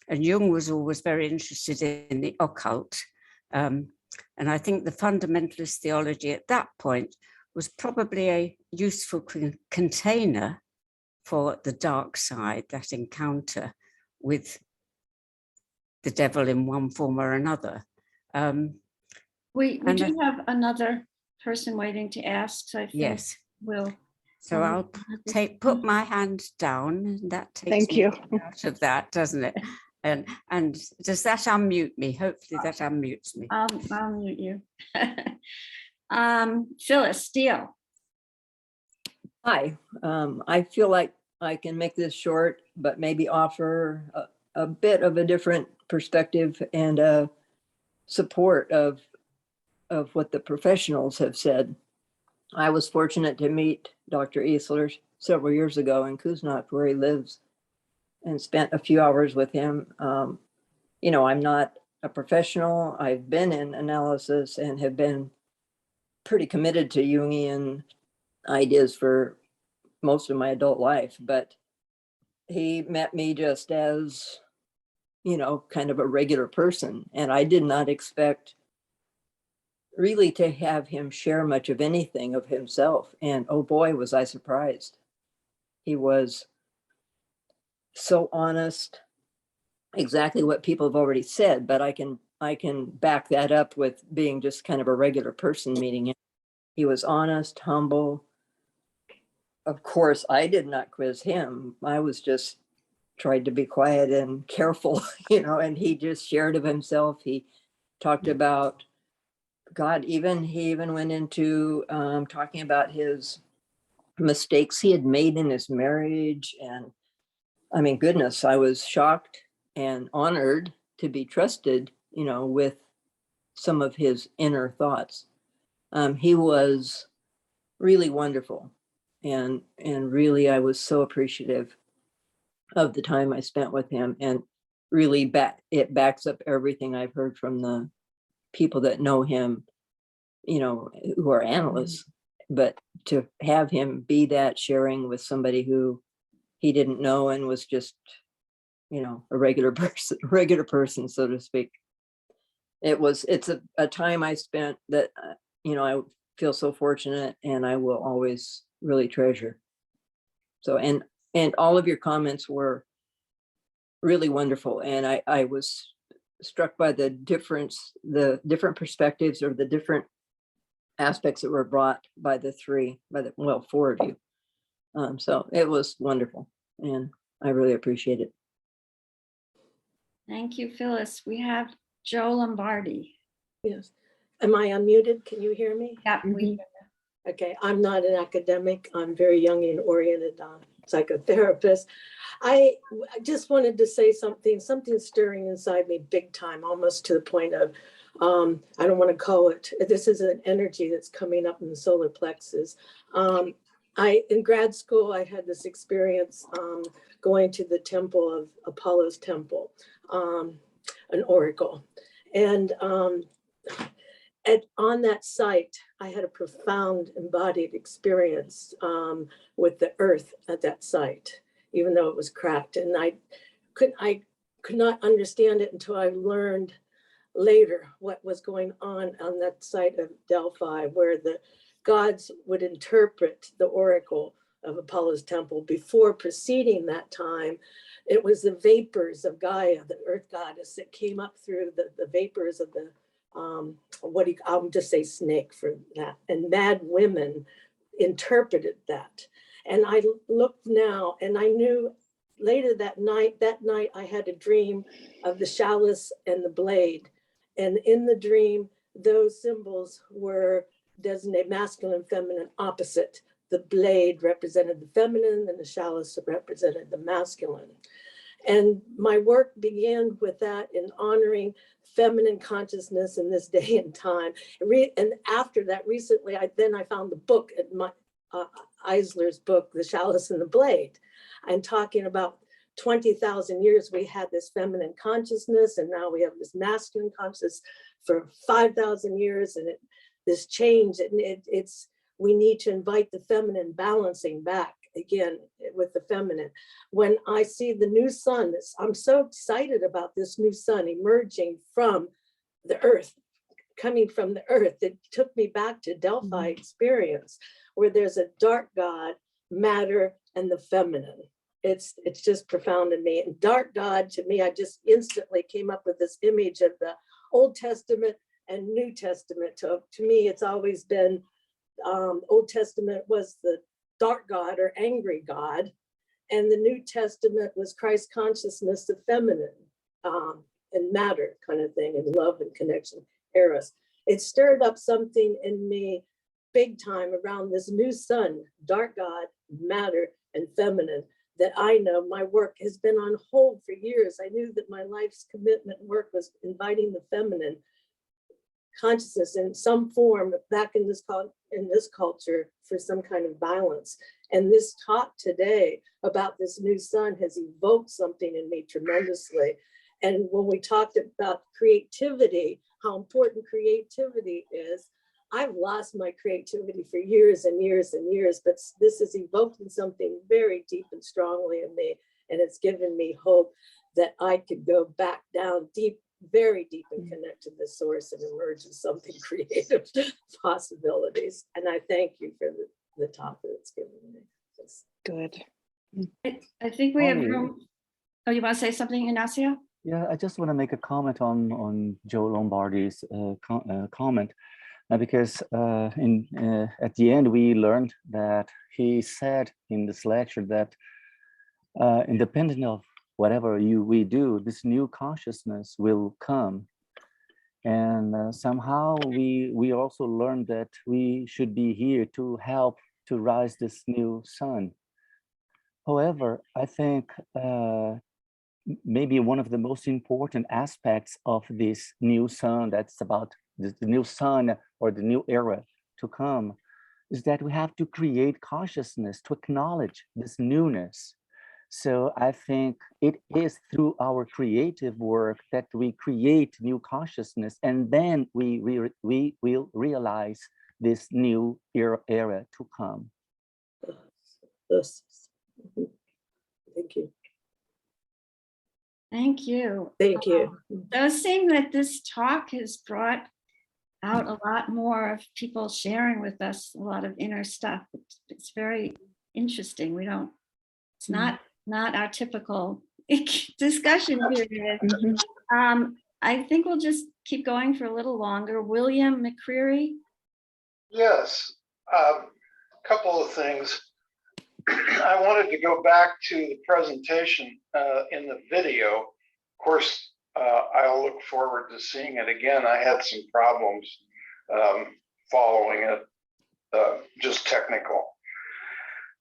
And Jung was always very interested in the occult. And I think the fundamentalist theology at that point was probably a useful container for the dark side, that encounter with the devil in one form or another. We and do have another person waiting to ask, so I think Yes. we'll. So I'll put my hand down, and that takes Thank me you. out of that, doesn't it? And does that unmute me? Hopefully that unmutes me. I'll mute you. Phyllis Steele. Hi, I feel like I can make this short, but maybe offer a bit of a different perspective and support of what the professionals have said. I was fortunate to meet Dr. Easler several years ago in Kuznets, where he lives, and spent a few hours with him. You know, I'm not a professional. I've been in analysis and have been pretty committed to Jungian ideas for most of my adult life, but he met me just as, you know, kind of a regular person. And I did not expect really to have him share much of anything of himself. And oh boy, was I surprised. He was so honest, exactly what people have already said, but I can back that up with being just kind of a regular person meeting him. He was honest, humble. Of course, I did not quiz him. I was just tried to be quiet and careful, you know, and he just shared of himself. He talked about God, he even went into talking about his mistakes he had made in his marriage. And I mean, goodness, I was shocked and honored to be trusted, you know, with some of his inner thoughts. He was really wonderful. And really, I was so appreciative of the time I spent with him. And really, it backs up everything I've heard from the people that know him, you know, who are analysts. But to have him be that, sharing with somebody who he didn't know and was just, you know, a regular person, so to speak. It's a time I spent that, you know, I feel so fortunate and I will always really treasure. So, and all of your comments were really wonderful. And I was struck by the different perspectives, or the different aspects that were brought by four of you. So it was wonderful and I really appreciate it. Thank you, Phyllis. We have Joe Lombardi. Yes. Am I unmuted? Can you hear me? Yeah, we. Okay, I'm not an academic. I'm very Jungian oriented psychotherapist. I just wanted to say something stirring inside me big time, almost to the point of, I don't want to call it, this is an energy that's coming up in the solar plexus. In grad school, I had this experience going to the temple of Apollo's temple, an oracle. And on that site, I had a profound embodied experience with the earth at that site, even though it was cracked. And I could not understand it until I learned later what was going on that site of Delphi, where the gods would interpret the oracle of Apollo's temple. Before preceding that time, it was the vapors of Gaia, the earth goddess, that came up through the vapors of the I'll just say snake for that. And mad women interpreted that. And I looked now, and I knew later that night I had a dream of the chalice and the blade. And in the dream, those symbols were designated masculine, feminine, opposite. The blade represented the feminine and the chalice represented the masculine. And my work began with that, in honoring feminine consciousness in this day and time. And after that, recently, I found the book, Eisler's book, The Chalice and the Blade, and talking about 20,000 years, we had this feminine consciousness, and now we have this masculine consciousness for 5,000 years, and this change, we need to invite the feminine balancing back. again, with the feminine. When I see the new sun, I'm so excited about this new sun emerging from the earth, coming from the earth. It took me back to Delphi experience, where there's a dark God, matter, and the feminine. It's just profound in me. And dark God, to me, I just instantly came up with this image of the Old Testament and New Testament. To me, it's always been, Old Testament was the dark God or angry God, and the New Testament was Christ consciousness, the feminine, and matter kind of thing, and love and connection, eros. It stirred up something in me big time around this new sun, dark God, matter, and feminine, that I know my work has been on hold for years. I knew that my life's commitment work was inviting the feminine consciousness in some form back in this culture for some kind of balance. And this talk today about this new sun has evoked something in me tremendously. And when we talked about creativity, how important creativity is, I've lost my creativity for years and years and years, but this is evoking something very deep and strongly in me. And it's given me hope that I could go back down deep, very deep, and connect to the source and emerge as something creative possibilities. And I thank you for the talk that it's given me. Just Good. I think we have Tony. room. Oh, you want to say something, Ignacio? Yeah, I just want to make a comment on Joe Lombardi's comment, because at the end we learned that he said in this lecture that independent of whatever we do, this new consciousness will come, and somehow we also learned that we should be here to help to rise this new sun. However, I think maybe one of the most important aspects of this new sun, that's about the new sun or the new era to come, is that we have to create consciousness to acknowledge this newness. So I think it is through our creative work that we create new consciousness, and then we will realize this new era to come. this. Thank you. Thank you. Thank you. It does seem that this talk has brought out a lot more of people sharing with us a lot of inner stuff. It's very interesting. It's not our typical discussion period. I think we'll just keep going for a little longer. William McCreary. Yes, couple of things. I wanted to go back to the presentation in the video. Of course, I'll look forward to seeing it again. I had some problems following it, just technical.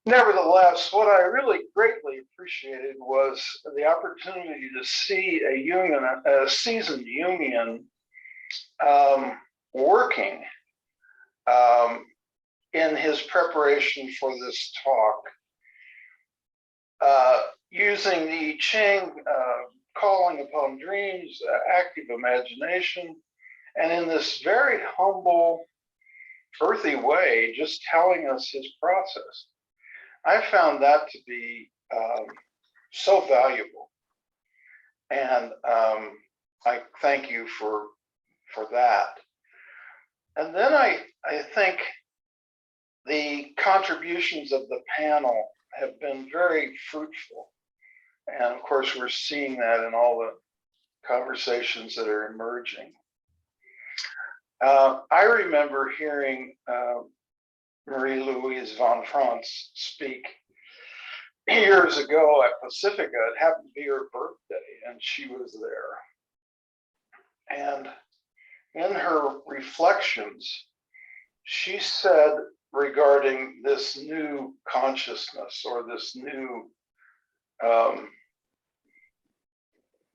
Nevertheless, what I really greatly appreciated was the opportunity to see a seasoned Jungian working in his preparation for this talk, using the Ching calling upon dreams, active imagination, and in this very humble, earthy way, just telling us his process. I found that to be so valuable, and I thank you for that. And then I think the contributions of the panel have been very fruitful. And of course, we're seeing that in all the conversations that are emerging. I remember hearing Marie-Louise von Franz speak years ago at Pacifica. It happened to be her birthday, and she was there. And in her reflections, she said regarding this new consciousness, or this new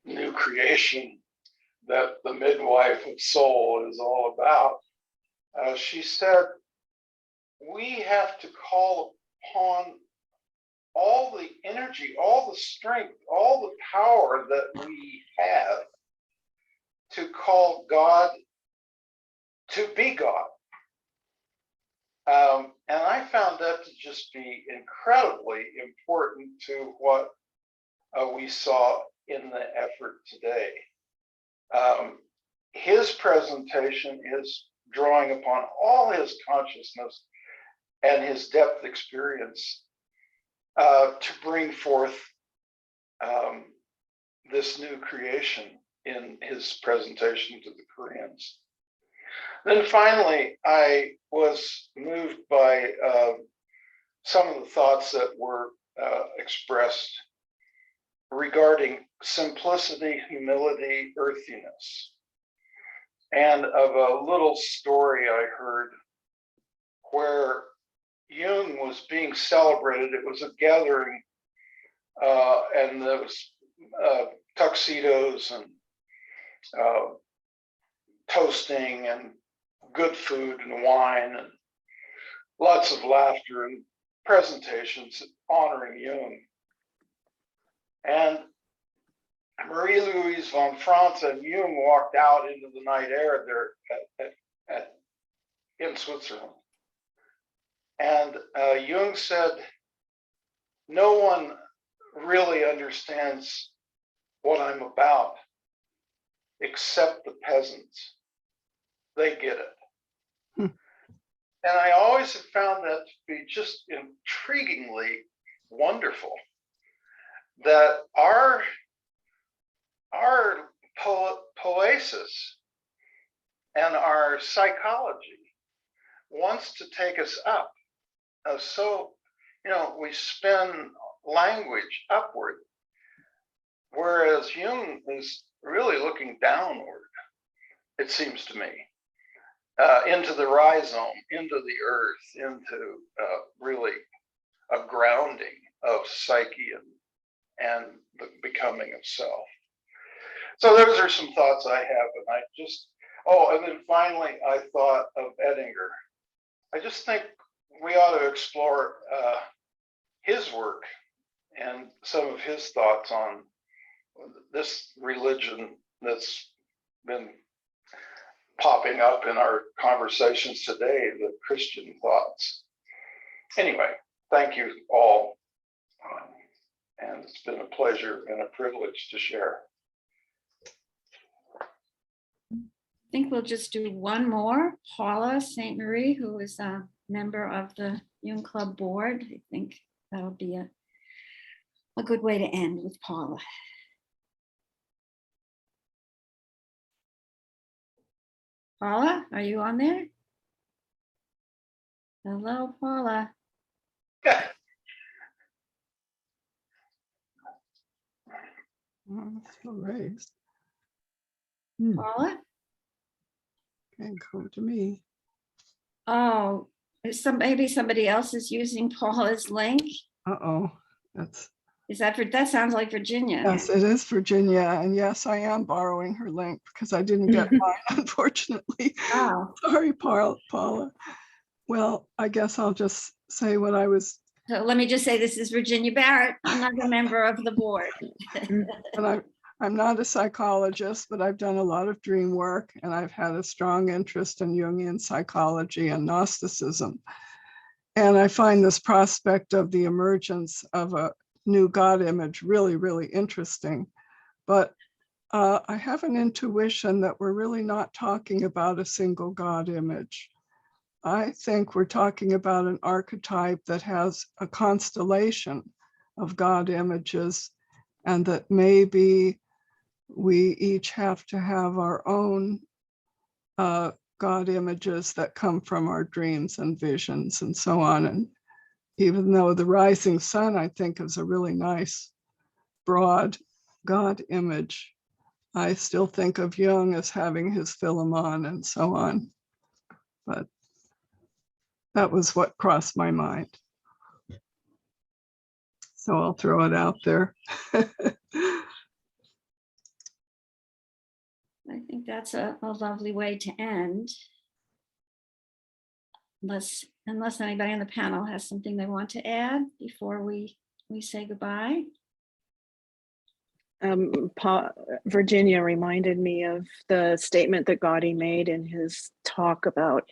new creation that the midwife of soul is all about, she said, we have to call upon all the energy, all the strength, all the power that we have to call God to be God. And I found that to just be incredibly important to what we saw in the effort today. His presentation is drawing upon all his consciousness and his depth experience to bring forth this new creation in his presentation to the Koreans. Then finally, I was moved by some of the thoughts that were expressed regarding simplicity, humility, earthiness, and of a little story I heard where Jung was being celebrated. It was a gathering, and there was tuxedos and toasting and good food and wine and lots of laughter and presentations honoring Jung. And Marie-Louise von Franz and Jung walked out into the night air there in Switzerland. And Jung said, no one really understands what I'm about except the peasants. They get it. And I always have found that to be just intriguingly wonderful, that our poesis and our psychology wants to take us up. So, we spin language upward, whereas Jung is really looking downward, it seems to me, into the rhizome, into the earth, into really a grounding of psyche and the becoming of self. So those are some thoughts I have, and I just, and then finally I thought of Edinger. I just think we ought to explore his work and some of his thoughts on this religion that's been popping up in our conversations today, the Christian thoughts. Anyway, thank you all. And it's been a pleasure and a privilege to share. I think we'll just do one more. Paula St. Marie, who is a member of the Jung Club board. I think that'll be a good way to end with Paula. Paula, are you on there? Hello, Paula. Still raised. Paula? Can't come to me. Oh, maybe somebody else is using Paula's link. Uh-oh. That sounds like Virginia. Yes, it is Virginia. And yes, I am borrowing her link because I didn't get mine, unfortunately. Oh. Sorry, Paula. Well, I guess I'll just say what I was. So let me just say, this is Virginia Barrett, another member of the board. And I'm not a psychologist, but I've done a lot of dream work, and I've had a strong interest in Jungian psychology and Gnosticism. And I find this prospect of the emergence of a new God image really, really interesting. But I have an intuition that we're really not talking about a single God image. I think we're talking about an archetype that has a constellation of God images, and that maybe we each have to have our own God images that come from our dreams and visions and so on. And even though the rising sun, I think, is a really nice, broad God image, I still think of Jung as having his Philemon and so on. But that was what crossed my mind. So I'll throw it out there. I think that's a lovely way to end. Unless anybody on the panel has something they want to add before we say goodbye. Virginia reminded me of the statement that Gotti made in his talk about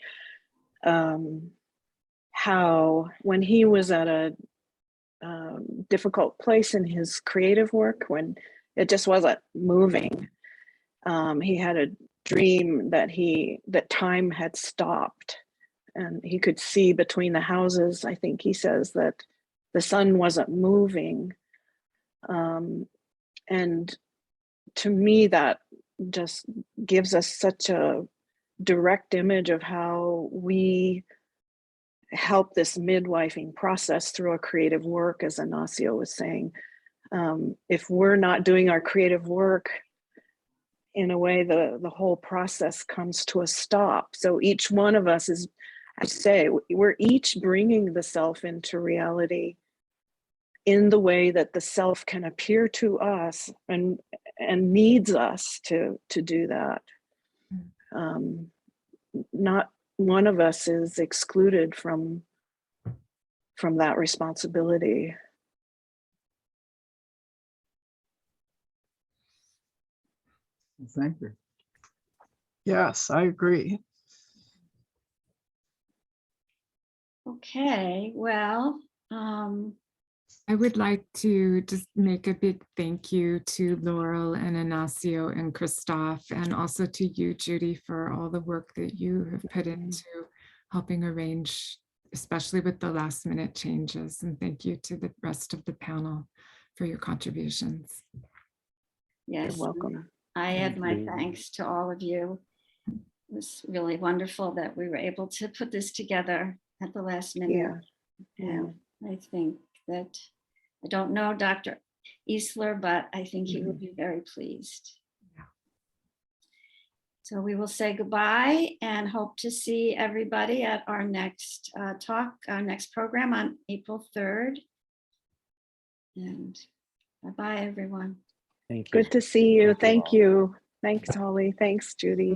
how when he was at a difficult place in his creative work, when it just wasn't moving, he had a dream that time had stopped, and he could see between the houses. I think he says that the sun wasn't moving, and to me that just gives us such a direct image of how we help this midwifing process through a creative work, as Ignacio was saying. If we're not doing our creative work, in a way, the whole process comes to a stop. So each one of us is, I say, we're each bringing the self into reality in the way that the self can appear to us and needs us to do that. Not one of us is excluded from that responsibility. Thank you. Yes, I agree. Okay, well, I would like to just make a big thank you to Laurel and Ignacio and Christophe, and also to you, Judy, for all the work that you have put into helping arrange, especially with the last minute changes. And thank you to the rest of the panel for your contributions. yes. You're welcome. I add Thank my you. thanks to all of you. It was really wonderful that we were able to put this together at the last minute. Yeah. And I think that, I don't know Dr. Easler, but I think he would be very pleased. Yeah. So we will say goodbye and hope to see everybody at our next talk, our next program on April 3rd. And bye-bye, everyone. Thank you. Good to see you. Thank you Thank all. you. Thanks, Holly. Thanks, Judy.